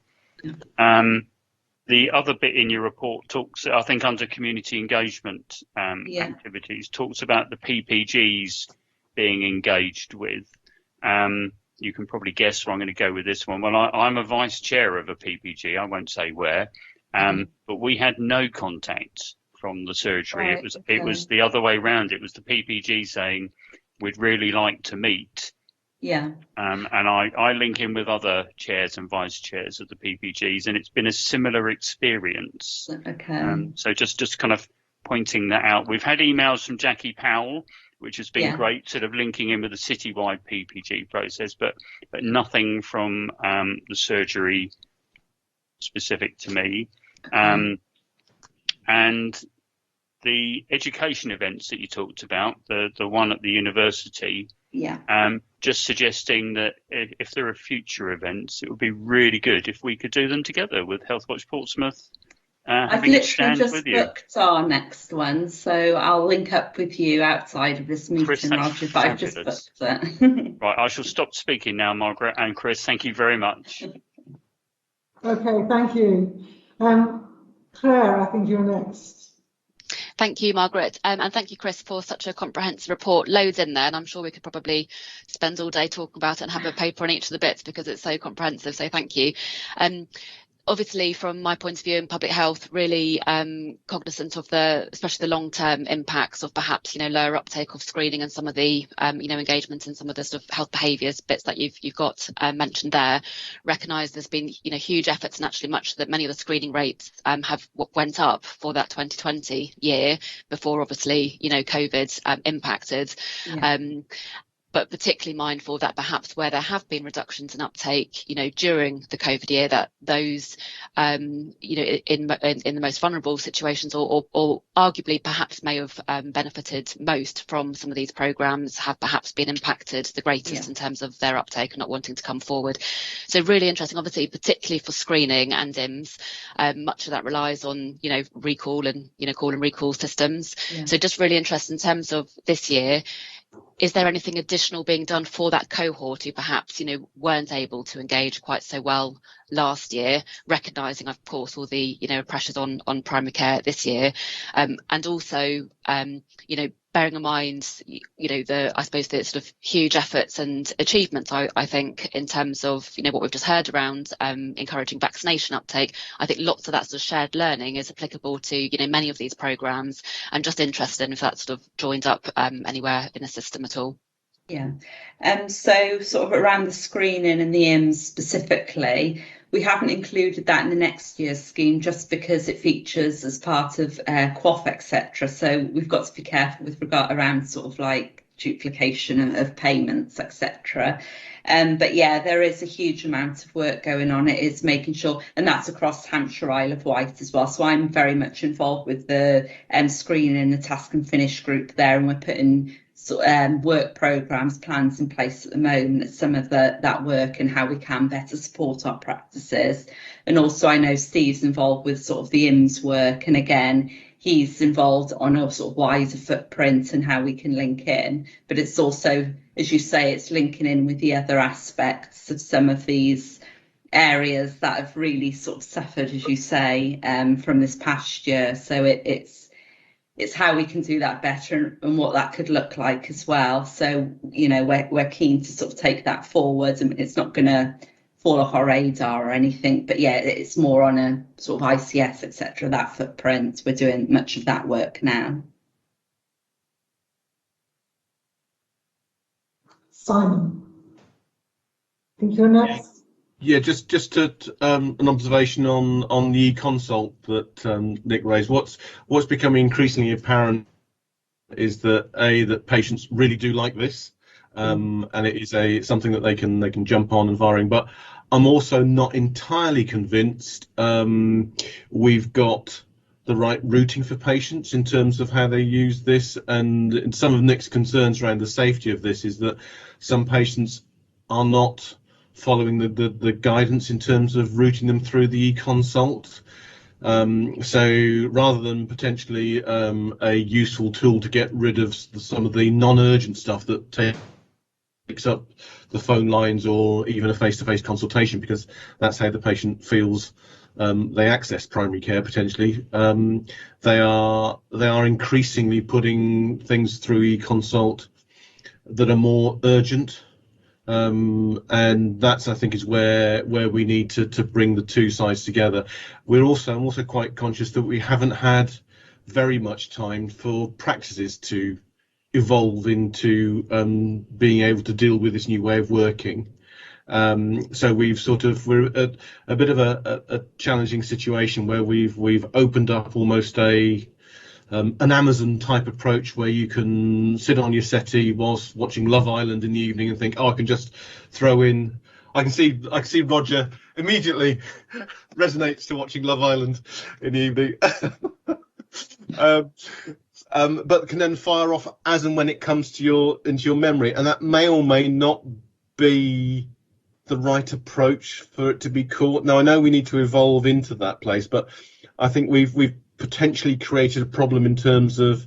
The other bit in your report talks, I think, under community engagement activities, talks about the PPGs being engaged with. You can probably guess where I'm going to go with this one. Well, I'm a vice chair of a PPG. I won't say where, but we had no contact from the surgery. Right, It was the other way around. It was the PPG saying, we'd really like to meet. And I link in with other chairs and vice chairs of the PPGs, and it's been a similar experience. So just kind of pointing that out. We've had emails from Jackie Powell, which has been great, sort of linking in with the citywide PPG process, but nothing from the surgery specific to me. And the education events that you talked about, the one at the university, just suggesting that if there are future events, it would be really good if we could do them together with Healthwatch Portsmouth. I've literally just booked our next one, so I'll link up with you outside of this meeting, Chris, Roger, but I've just booked it. Right, I shall stop speaking now, Margaret and Chris. Thank you very much. Okay, thank you. Claire, I think you're next. Thank you, Margaret, and thank you, Chris, for such a comprehensive report. Loads in there, and I'm sure we could probably spend all day talking about it and have a paper on each of the bits because it's so comprehensive, so thank you. Obviously, from my point of view in public health, really cognizant of especially the long-term impacts of perhaps, lower uptake of screening and some of the, engagement in some of the sort of health behaviours bits that you've got mentioned there. Recognise there's been, huge efforts, and actually many of the screening rates have went up for that 2020 year before, obviously, COVID impacted. but particularly mindful that perhaps where there have been reductions in uptake, during the COVID year, that those, in the most vulnerable situations, or arguably perhaps may have benefited most from some of these programmes, have perhaps been impacted the greatest in terms of their uptake and not wanting to come forward. So really interesting, obviously, particularly for screening and IMS. Much of that relies on, recall and, call and recall systems. Yeah. So just really interested in terms of this year. Is there anything additional being done for that cohort who perhaps, weren't able to engage quite so well last year, recognising, of course, all the, pressures on primary care this year, and also, bearing in mind, I suppose the sort of huge efforts and achievements, I think, in terms of, what we've just heard around encouraging vaccination uptake. I think lots of that sort of shared learning is applicable to, many of these programmes, and just interested in if that sort of joined up anywhere in the system at all. Yeah, so sort of around the screening and the IMS specifically, we haven't included that in the next year's scheme just because it features as part of QOF, etc. So we've got to be careful with regard around sort of like duplication of payments, etc. But yeah, there is a huge amount of work going on. It is making sure, and that's across Hampshire, Isle of Wight as well. So I'm very much involved with the screening, the task and finish group there, and we're putting work programmes, plans in place at the moment, some of that work and how we can better support our practices. And also I know Steve's involved with sort of the IMS work, and again he's involved on a sort of wider footprint and how we can link in, but it's also, as you say, it's linking in with the other aspects of some of these areas that have really sort of suffered, as you say, from this past year. So it's how we can do that better and what that could look like as well. So, we're keen to sort of take that forward, and it's not going to fall off our radar or anything, but yeah, it's more on a sort of ICS, etc., that footprint. We're doing much of that work now. Simon, I think you're next. Yeah, just to an observation on the e-consult that Nick raised. What's becoming increasingly apparent is that patients really do like this, and it is something that they can jump on and firing. But I'm also not entirely convinced we've got the right routing for patients in terms of how they use this, and some of Nick's concerns around the safety of this is that some patients are not following the guidance in terms of routing them through the e-consult. So rather than potentially a useful tool to get rid of some of the non-urgent stuff that takes up the phone lines or even a face-to-face consultation, because that's how the patient feels they access primary care potentially, they are increasingly putting things through e-consult that are more urgent. And that's, I think, is where we need to bring the two sides together. I'm also quite conscious that we haven't had very much time for practices to evolve into being able to deal with this new way of working. So we're at a bit of a challenging situation where we've opened up almost an Amazon type approach where you can sit on your settee whilst watching Love Island in the evening and think, I can just throw in. I can see Roger immediately resonates to watching Love Island in the evening, but can then fire off as and when it comes to into your memory, and that may or may not be the right approach for it to be caught. Now I know we need to evolve into that place, but I think we've potentially created a problem in terms of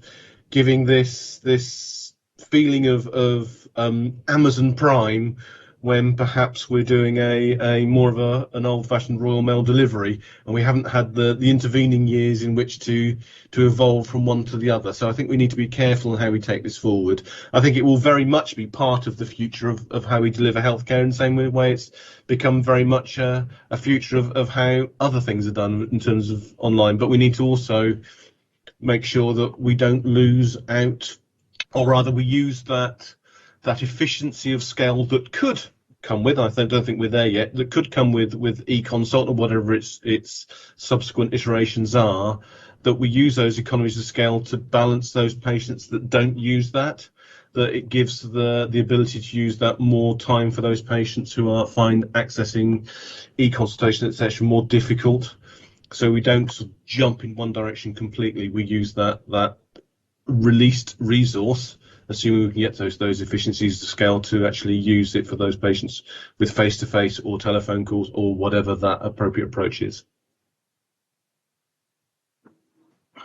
giving this feeling of Amazon Prime when perhaps we're doing a more of an old-fashioned Royal Mail delivery, and we haven't had the intervening years in which to evolve from one to the other. So I think we need to be careful on how we take this forward. I think it will very much be part of the future of how we deliver healthcare, in the same way it's become very much a future of how other things are done in terms of online. But we need to also make sure that we don't lose out, or rather we use that efficiency of scale that could come with, I don't think we're there yet, that could come with e-consult or whatever its subsequent iterations are, that we use those economies of scale to balance those patients that don't use that. that it gives the ability to use that more time for those patients who find accessing e-consultation, etc., more difficult. So we don't sort of jump in one direction completely. We use that released resource, assuming we can get those efficiencies to scale, to actually use it for those patients with face-to-face or telephone calls or whatever that appropriate approach is.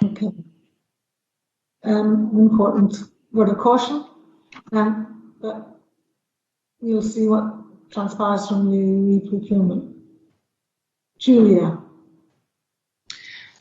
Okay. Important word of caution, but we'll see what transpires from the procurement. Julia.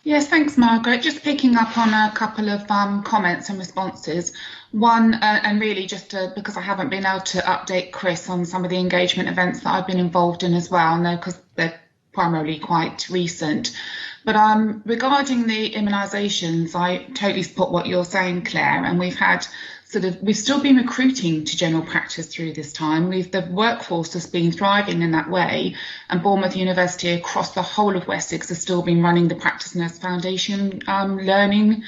Yes, thanks, Margaret. Just picking up on a couple of comments and responses. One, and really just because I haven't been able to update Chris on some of the engagement events that I've been involved in as well, no, because they're primarily quite recent. But regarding the immunisations, I totally support what you're saying, Claire, and we've still been recruiting to general practice through this time. The workforce has been thriving in that way, and Bournemouth University across the whole of Wessex has still been running the Practice Nurse Foundation learning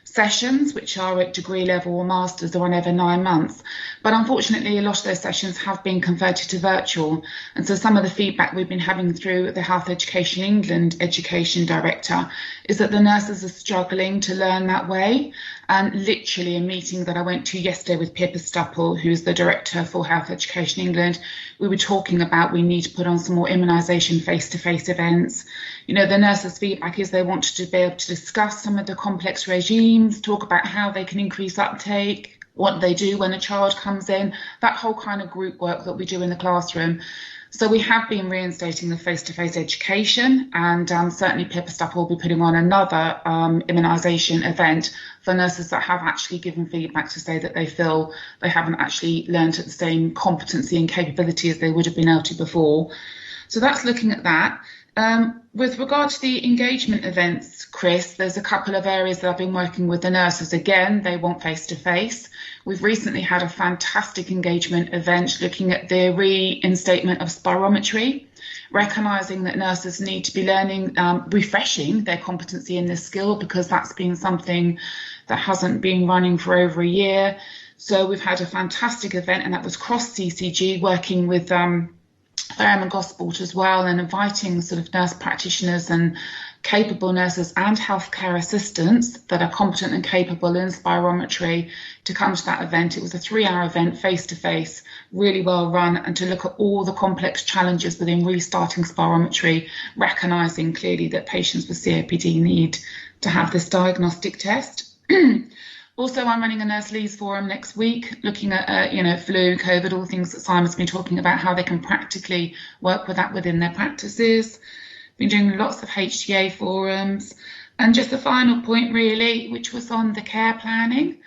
sessions, which are at degree level or masters, or on every 9 months. But unfortunately, a lot of those sessions have been converted to virtual. And so some of the feedback we've been having through the Health Education England Education Director is that the nurses are struggling to learn that way. And literally a meeting that I went to yesterday with Pippa Stupple, who's the Director for Health Education England, we were talking about we need to put on some more immunisation face-to-face events. You know, the nurses' feedback is they want to be able to discuss some of the complex regimes, talk about how they can increase uptake, what they do when a child comes in, that whole kind of group work that we do in the classroom. So we have been reinstating the face-to-face education, and certainly Pippa Stupple will be putting on another immunisation event for nurses that have actually given feedback to say that they feel they haven't actually learned at the same competency and capability as they would have been able to before. So that's looking at that. With regard to the engagement events, Chris, there's a couple of areas that I've been working with the nurses. Again, they want face-to-face. We've recently had a fantastic engagement event looking at the reinstatement of spirometry, recognising that nurses need to be learning, refreshing their competency in this skill, because that's been something that hasn't been running for over a year. So we've had a fantastic event, and that was cross CCG, working with Fareham and Gosport as well, and inviting sort of nurse practitioners and capable nurses and healthcare assistants that are competent and capable in spirometry to come to that event. It was a 3-hour event, face-to-face, really well run, and to look at all the complex challenges within restarting spirometry, recognising clearly that patients with COPD need to have this diagnostic test. Also, I'm running a Nurse Leads Forum next week, looking at flu, COVID, all things that Simon's been talking about, how they can practically work with that within their practices. Been doing lots of HTA forums. And just the final point, really, which was on the care planning.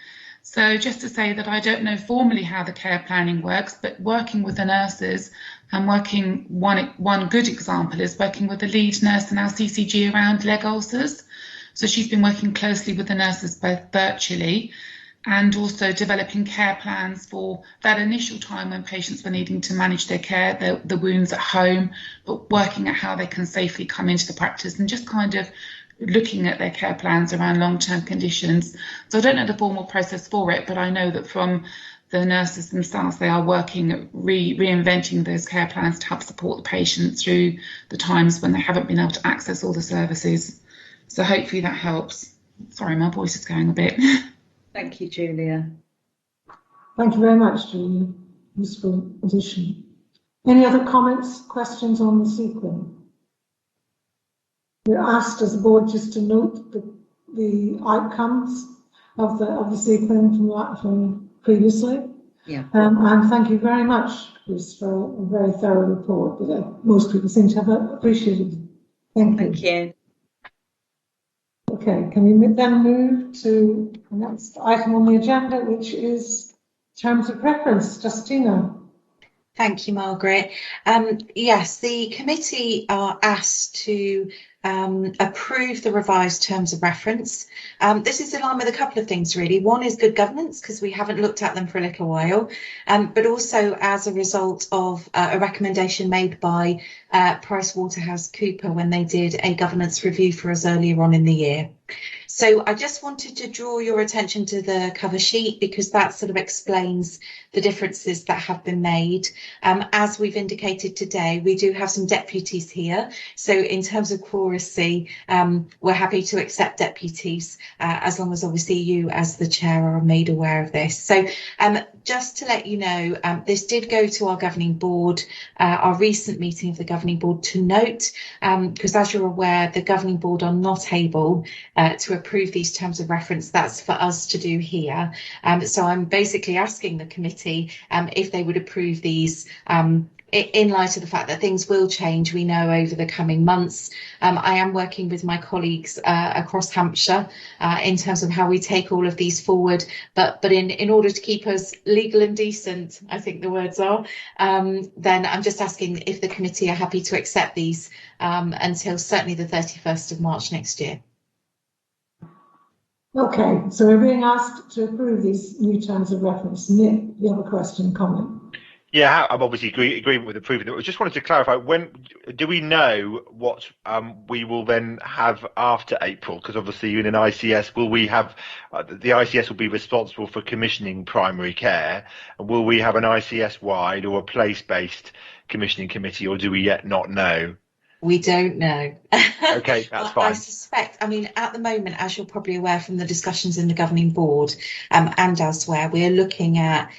So just to say that I don't know formally how the care planning works, but working with the nurses and working, one good example is working with the lead nurse in our CCG around leg ulcers. So she's been working closely with the nurses both virtually and also developing care plans for that initial time when patients were needing to manage their care, the wounds at home, but working at how they can safely come into the practice and just kind of looking at their care plans around long-term conditions. So I don't know the formal process for it, but I know that from the nurses themselves, they are working at reinventing those care plans to help support the patient through the times when they haven't been able to access all the services. So hopefully that helps. Sorry, my voice is going a bit. Thank you, Julia. Thank you very much, Julia. Useful addition. Any other comments, questions on the sequin? We're asked as a board just to note the outcomes of the sequin from previously. Yeah. And thank you very much, Chris, for a very thorough report that most people seem to have appreciated. Thank you. Thank you. Okay, can we then move to the next item on the agenda, which is terms of reference? Justina. Thank you, Margaret. Yes, the committee are asked to approve the revised terms of reference. This is in line with a couple of things, really. One is good governance, because we haven't looked at them for a little while, but also as a result of a recommendation made by PricewaterhouseCoopers when they did a governance review for us earlier on in the year. So I just wanted to draw your attention to the cover sheet because that sort of explains the differences that have been made. As we've indicated today, we do have some deputies here. So in terms of quoracy, we're happy to accept deputies as long as obviously you as the chair are made aware of this. So just to let you know, this did go to our governing board, our recent meeting of the governing board to note, because as you're aware, the governing board are not able to approve these terms of reference. That's for us to do here. So I'm basically asking the committee if they would approve these in light of the fact that things will change, we know, over the coming months. I am working with my colleagues across Hampshire in terms of how we take all of these forward, but in order to keep us legal and decent, I think the words are, then I'm just asking if the committee are happy to accept these until certainly the 31st of March next year. Okay, so we're being asked to approve these new terms of reference. Nick, you have a question, comment? Yeah, I'm obviously agreement with approving it. I just wanted to clarify, when do we know what we will then have after April? Because obviously in an ICS, will we have the ICS will be responsible for commissioning primary care, and will we have an ICS wide or a place-based commissioning committee, or do we yet not know? We don't know. Okay, that's fine. I suspect, I mean, at the moment, as you're probably aware from the discussions in the governing board and elsewhere, we're looking at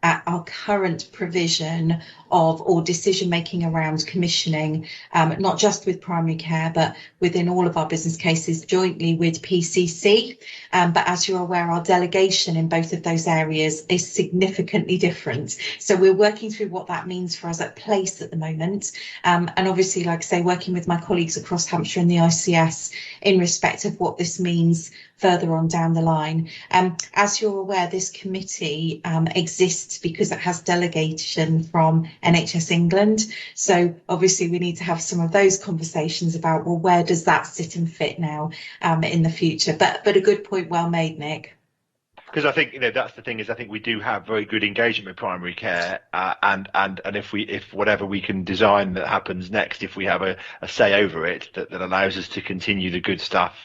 our current provision of or decision making around commissioning, not just with primary care, but within all of our business cases jointly with PCC. But as you're aware, our delegation in both of those areas is significantly different. So we're working through what that means for us at place at the moment. And obviously, like I say, working with my colleagues across Hampshire and the ICS in respect of what this means further on down the line. As you're aware, this committee exists because it has delegation from NHS England. So obviously we need to have some of those conversations about, well, where does that sit and fit now in the future? But a good point, well made, Nick. Because I think, you know, that's the thing, is I think we do have very good engagement with primary care, and if whatever we can design that happens next, if we have a say over it that allows us to continue the good stuff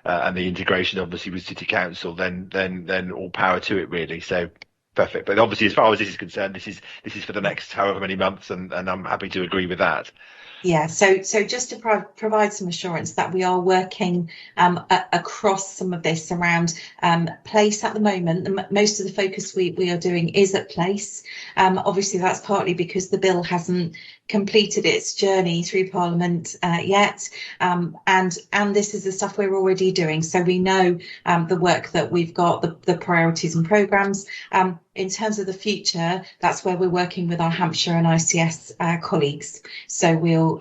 and the integration obviously with City Council, then all power to it, really. So perfect. But obviously, as far as this is concerned, this is for the next however many months, and I'm happy to agree with that. Yeah, so just to provide some assurance that we are working across some of this around place at the moment. Most of the focus we are doing is at place. Obviously, that's partly because the bill hasn't completed its journey through Parliament yet, and this is the stuff we're already doing. So we know the work that we've got, the priorities and programmes. In terms of the future, that's where we're working with our Hampshire and ICS colleagues. So we'll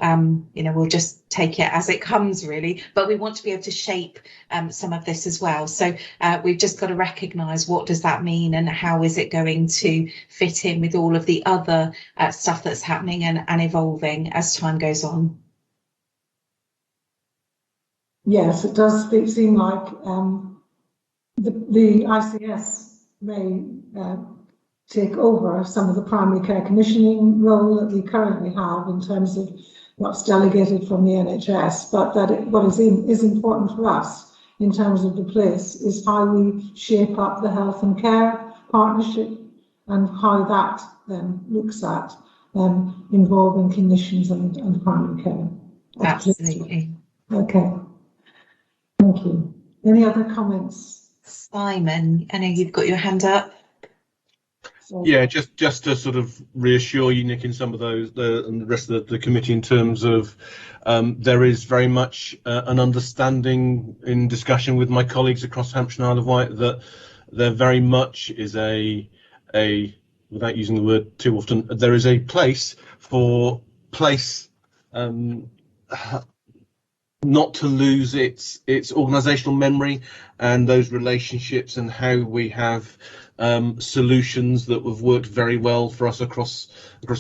just take it as it comes, really. But we want to be able to shape some of this as well. So we've just got to recognise what does that mean and how is it going to fit in with all of the other stuff that's happening and evolving as time goes on. Yes, it does seem like the ICS may take over some of the primary care commissioning role that we currently have in terms of what's delegated from the NHS, but what is important for us in terms of the place is how we shape up the health and care partnership and how that then looks at involving clinicians and primary care. Absolutely. Okay. Thank you. Any other comments? Simon, I know you've got your hand up. Yeah, just to sort of reassure you, Nick, in some of those, and the rest of the committee, in terms of there is very much an understanding in discussion with my colleagues across Hampshire and Isle of Wight that there very much is a without using the word too often, there is a place for place not to lose its organisational memory and those relationships, and how we have solutions that have worked very well for us across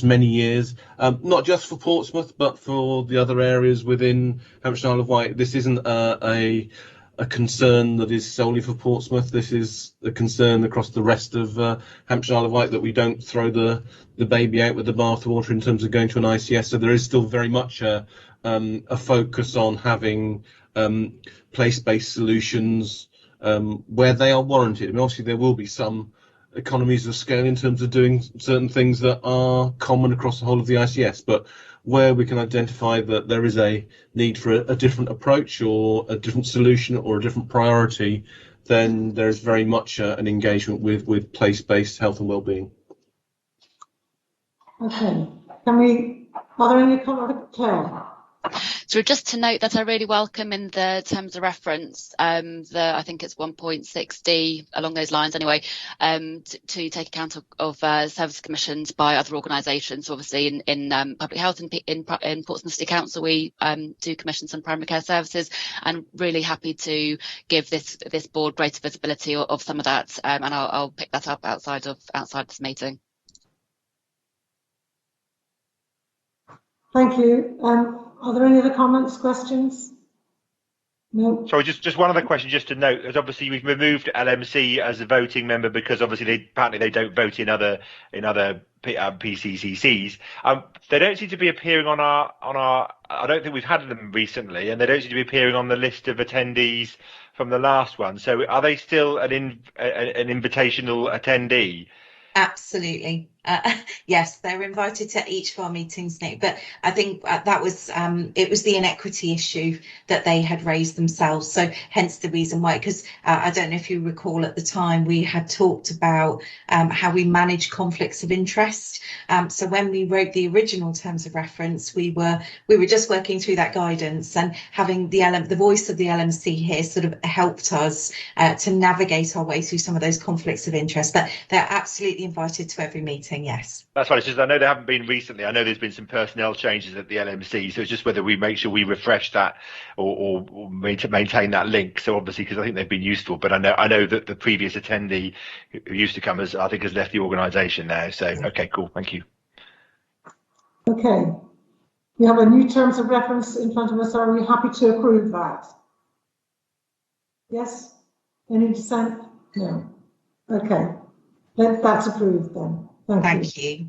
many years, not just for Portsmouth but for the other areas within Hampshire and Isle of Wight. This isn't a concern that is solely for Portsmouth. This is a concern across the rest of Hampshire and Isle of Wight, that we don't throw the baby out with the bathwater in terms of going to an ICS. So there is still very much a focus on having place-based solutions where they are warranted. I mean, obviously there will be some economies of scale in terms of doing certain things that are common across the whole of the ICS, but where we can identify that there is a need for a different approach or a different solution or a different priority, then there's very much an engagement with place-based health and wellbeing. Okay, are there any comments? Claire? So just to note that I really welcome in the terms of reference, I think it's 1.6D along those lines anyway, to take account of service commissions by other organisations. Obviously in public health and in Portsmouth City Council we do commission some primary care services, and really happy to give this board greater visibility of some of that, and I'll pick that up outside this meeting. Thank you. Are there any other comments, questions? No. Sorry, just one other question, just to note, as obviously we've removed LMC as a voting member because obviously apparently they don't vote in other PCCCs. They don't seem to be appearing on our. I don't think we've had them recently, and they don't seem to be appearing on the list of attendees from the last one. So are they still an invitational attendee? Absolutely. Yes, they're invited to each of our meetings, Nick, but I think that was it was the inequity issue that they had raised themselves, so hence the reason why, because I don't know if you recall at the time we had talked about how we manage conflicts of interest. So when we wrote the original terms of reference, we were just working through that guidance, and having the voice of the LMC here sort of helped us to navigate our way through some of those conflicts of interest. But they're absolutely invited to every meeting. Yes, that's right. It's just I know they haven't been recently. I know there's been some personnel changes at the LMC, so it's just whether we make sure we refresh that or maintain that link. So obviously, because I think they've been useful, but I know that the previous attendee who used to come has left the organisation now. So okay, cool, thank you. Okay, we have a new terms of reference in front of us. Are we happy to approve that? Yes. Any dissent? No. Okay, that's approved then. Thank you.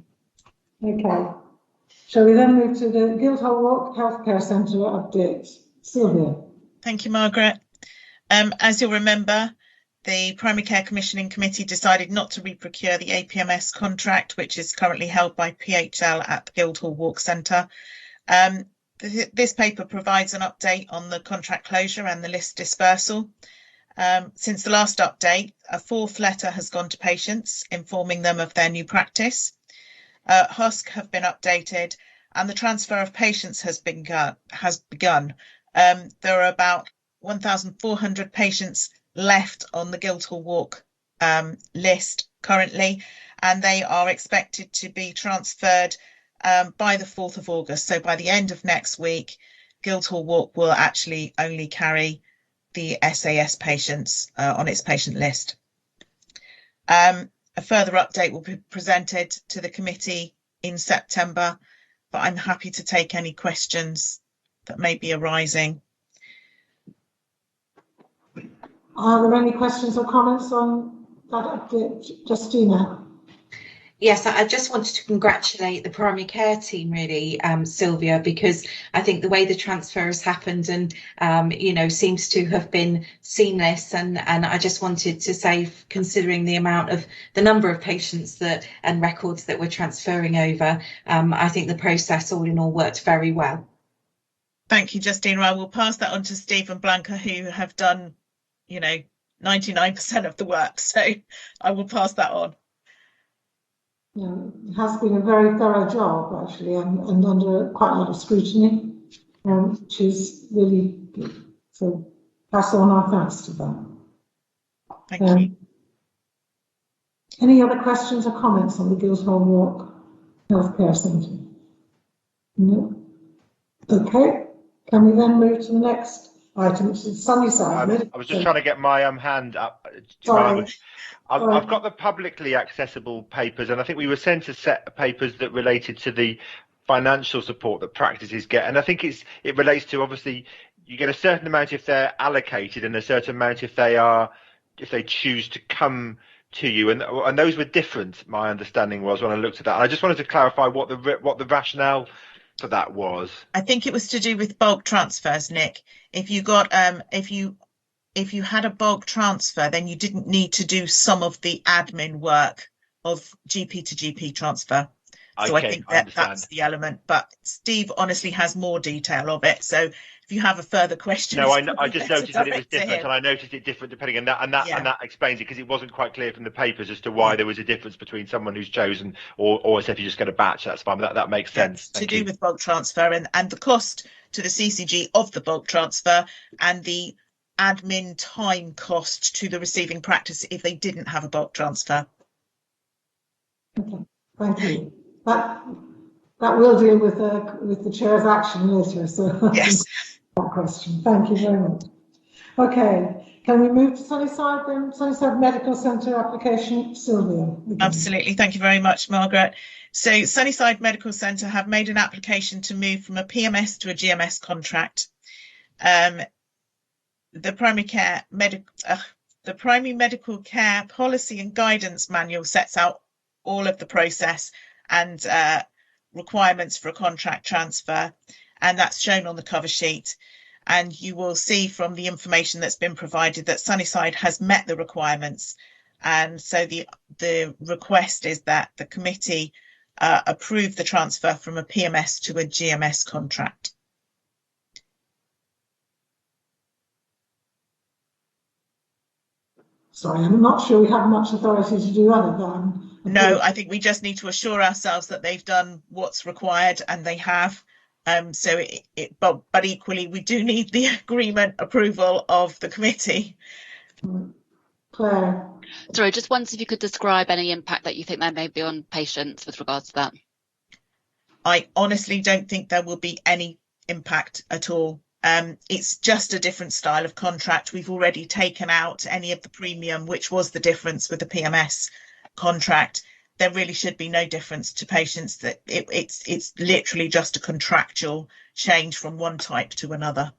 Okay. Shall we then move to the Guildhall Walk Healthcare Centre update? Sylvia. Thank you, Margaret. As you'll remember, the Primary Care Commissioning Committee decided not to re-procure the APMS contract, which is currently held by PHL at the Guildhall Walk Centre. This paper provides an update on the contract closure and the list dispersal. Since the last update, a fourth letter has gone to patients informing them of their new practice. HUSC have been updated and the transfer of patients has begun. There are about 1,400 patients left on the Guildhall Walk list currently, and they are expected to be transferred by the 4th of August. So by the end of next week, Guildhall Walk will actually only carry the SAS patients on its patient list. A further update will be presented to the committee in September, but I'm happy to take any questions that may be arising. Are there any questions or comments on that update, Justina? Yes, I just wanted to congratulate the primary care team, really, Sylvia, because I think the way the transfer has happened and, seems to have been seamless. And I just wanted to say, considering the number of patients and records that we're transferring over, I think the process all in all worked very well. Thank you, Justina. I will pass that on to Steve and Blanca, who have done, 99% of the work. So I will pass that on. Yeah, it has been a very thorough job, actually, and under quite a lot of scrutiny, which is really good. So pass on our thanks to them. Thank you. Any other questions or comments on the Guildhall Walk Healthcare Centre? No. Okay. Can we then move to the next item, which is Sunnyside? I was just trying to get my hand up. Sorry. I've got the publicly accessible papers, and I think we were sent a set of papers that related to the financial support that practices get, and I think it relates to, obviously you get a certain amount if they're allocated and a certain amount if they choose to come to you, and those were different. My understanding was when I looked at that, and I just wanted to clarify what the rationale for that was? I think it was to do with bulk transfers, Nick. If you got if you had a bulk transfer, then you didn't need to do some of the admin work of GP to GP transfer. So Okay, I think that that's the element, but Steve honestly has more detail of it. So if you have a further question, no, I just noticed that it was different, and I noticed it different depending on that, and that explains it, because it wasn't quite clear from the papers as to why there was a difference between someone who's chosen or if you just get a batch. That's fine. That makes sense. To do with bulk transfer and the cost to the CCG of the bulk transfer and the admin time cost to the receiving practice if they didn't have a bulk transfer. Okay, thank you. That will deal with the chair's action later. So yes, that question. Thank you very much. Okay, can we move to Sunnyside then? Sunnyside Medical Centre application, Sylvia. Absolutely, thank you very much, Margaret. So Sunnyside Medical Centre have made an application to move from a PMS to a GMS contract. The primary medical care policy and guidance manual sets out all of the process and requirements for a contract transfer, and that's shown on the cover sheet. And you will see from the information that's been provided that Sunnyside has met the requirements, and so the request is that the committee approve the transfer from a PMS to a GMS contract. Sorry, I'm not sure we have much authority to do other than... No, I think we just need to assure ourselves that they've done what's required, and they have. But equally, we do need the agreement approval of the committee. Claire. Sorry, just wondered if you could describe any impact that you think there may be on patients with regards to that. I honestly don't think there will be any impact at all. It's just a different style of contract. We've already taken out any of the premium, which was the difference with the PMS contract. There really should be no difference to patients. That it's literally just a contractual change from one type to another.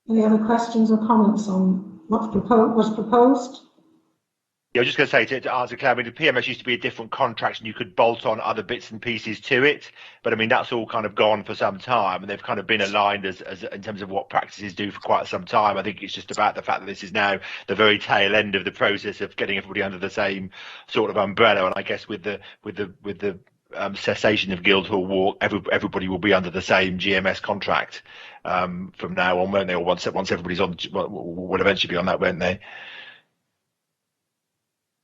Any other questions or comments on what's proposed? Yeah, I was just going to say to answer Claire, I mean, the PMS used to be a different contract and you could bolt on other bits and pieces to it. But I mean, that's all kind of gone for some time, and they've kind of been aligned as in terms of what practices do for quite some time. I think it's just about the fact that this is now the very tail end of the process of getting everybody under the same sort of umbrella. And I guess with the cessation of Guildhall Walk, everybody will be under the same GMS contract from now on, won't they? Or once everybody's on, will eventually be on that, won't they?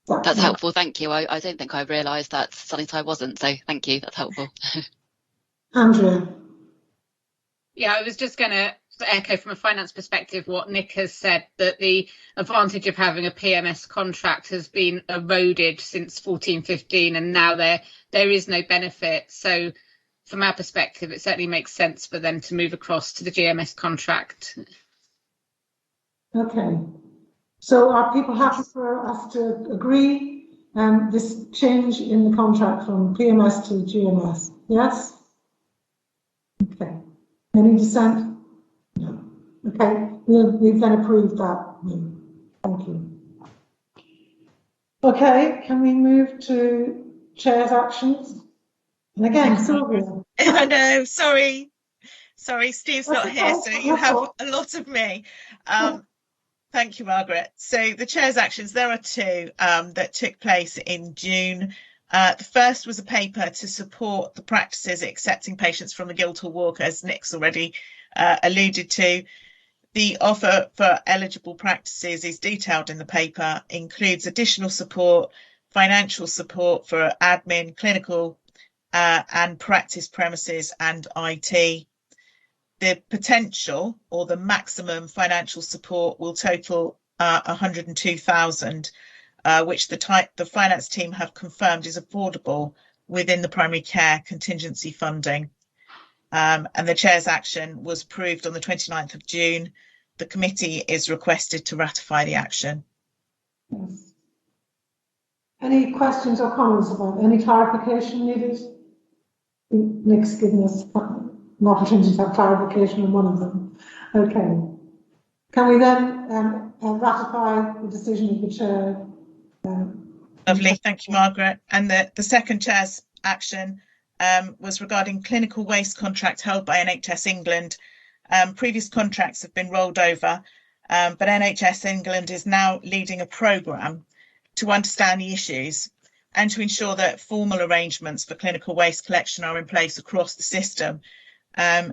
That's helpful, thank you. I don't think I realised that Sunnyside wasn't, so thank you, that's helpful. Andrea. Yeah, I was just going to echo from a finance perspective what Nick has said, that the advantage of having a PMS contract has been eroded since 14-15, and now there is no benefit. So from our perspective, it certainly makes sense for them to move across to the GMS contract. Okay. So are people happy for us to agree this change in the contract from PMS to GMS? Yes? Okay. Any dissent? No. Okay. We've then approved that. Thank you. Okay. Can we move to Chair's actions? And again, Sylvia. I know. Sorry, Steve's not here, so you have a lot of me. Thank you, Margaret. So the Chair's actions, there are two that took place in June. The first was a paper to support the practices accepting patients from the Guildhall Walk, as Nick's already alluded to. The offer for eligible practices is detailed in the paper, includes additional support, financial support for admin, clinical and practice premises and IT. The potential or the maximum financial support will total 102,000, which the finance team have confirmed is affordable within the primary care contingency funding. And the Chair's action was approved on the 29th of June. The committee is requested to ratify the action. Yes. Any questions or comments about any clarification needed? Nick's given us an opportunity to have clarification on one of them. Okay. Can we then ratify the decision of the Chair? Lovely, thank you, Margaret. And the second Chair's action was regarding clinical waste contract held by NHS England. Previous contracts have been rolled over, but NHS England is now leading a programme to understand the issues and to ensure that formal arrangements for clinical waste collection are in place across the system. The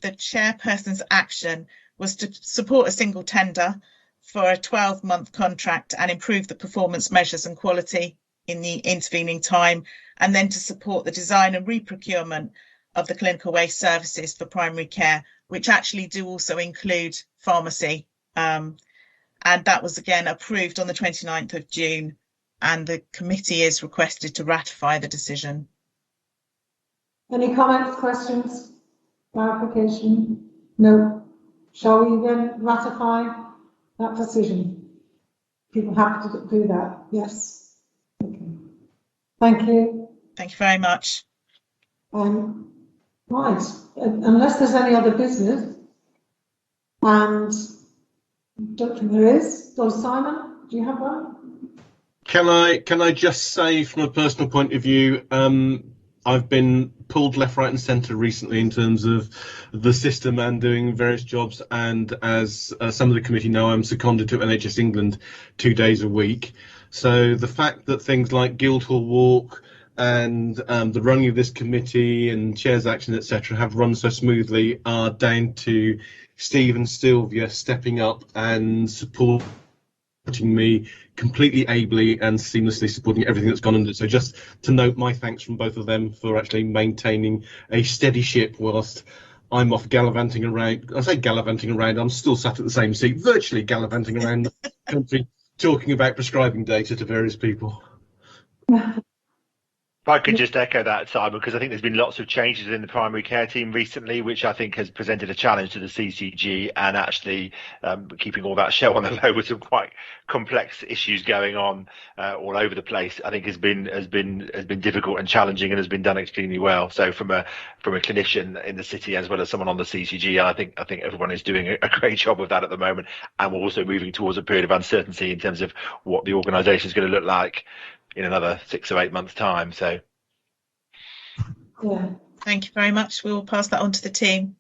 chairperson's action was to support a single tender for a 12-month contract and improve the performance measures and quality in the intervening time, and then to support the design and reprocurement of the clinical waste services for primary care, which actually do also include pharmacy. And that was again approved on the 29th of June, and the committee is requested to ratify the decision. Any comments, questions, clarification? No. Shall we then ratify that decision? People happy to do that? Yes. Okay. Thank you. Thank you very much. Right. Unless there's any other business, and don't think there is. So Simon, do you have one? Can I just say, from a personal point of view, I've been pulled left, right and centre recently in terms of the system and doing various jobs, and as some of the committee know, I'm seconded to NHS England 2 days a week. So the fact that things like Guildhall Walk and the running of this committee and Chair's Action, etc., have run so smoothly are down to Steve and Sylvia stepping up and supporting me completely ably and seamlessly, supporting everything that's gone under. So just to note my thanks from both of them for actually maintaining a steady ship whilst I'm off gallivanting around. I say gallivanting around, I'm still sat at the same seat, virtually gallivanting around the country, talking about prescribing data to various people. If I could just echo that, Simon, because I think there's been lots of changes in the primary care team recently, which I think has presented a challenge to the CCG, and actually keeping all that show on the low with some quite complex issues going on all over the place, I think has been difficult and challenging, and has been done extremely well. So from a clinician in the city as well as someone on the CCG, I think everyone is doing a great job of that at the moment, and we're also moving towards a period of uncertainty in terms of what the organisation is going to look like in another 6 or 8 months' time. So yeah, thank you very much. We will pass that on to the team.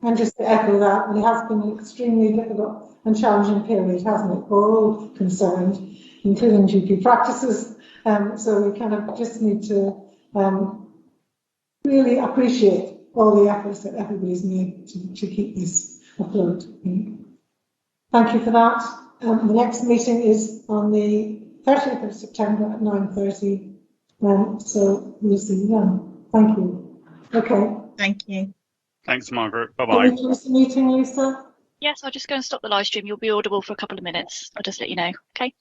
And just to echo that, it has been an extremely difficult and challenging period, hasn't it? We're all concerned, including GP practices. So we kind of just need to really appreciate all the efforts that everybody's made to keep this afloat. Thank you for that. The next meeting is on the 30th of September at 9:30. So we'll see you then. Thank you. Okay. Thank you. Thanks, Margaret. Bye-bye. Can we close the meeting, Lisa? Yes, I'll just go and stop the live stream. You'll be audible for a couple of minutes. I'll just let you know. Okay.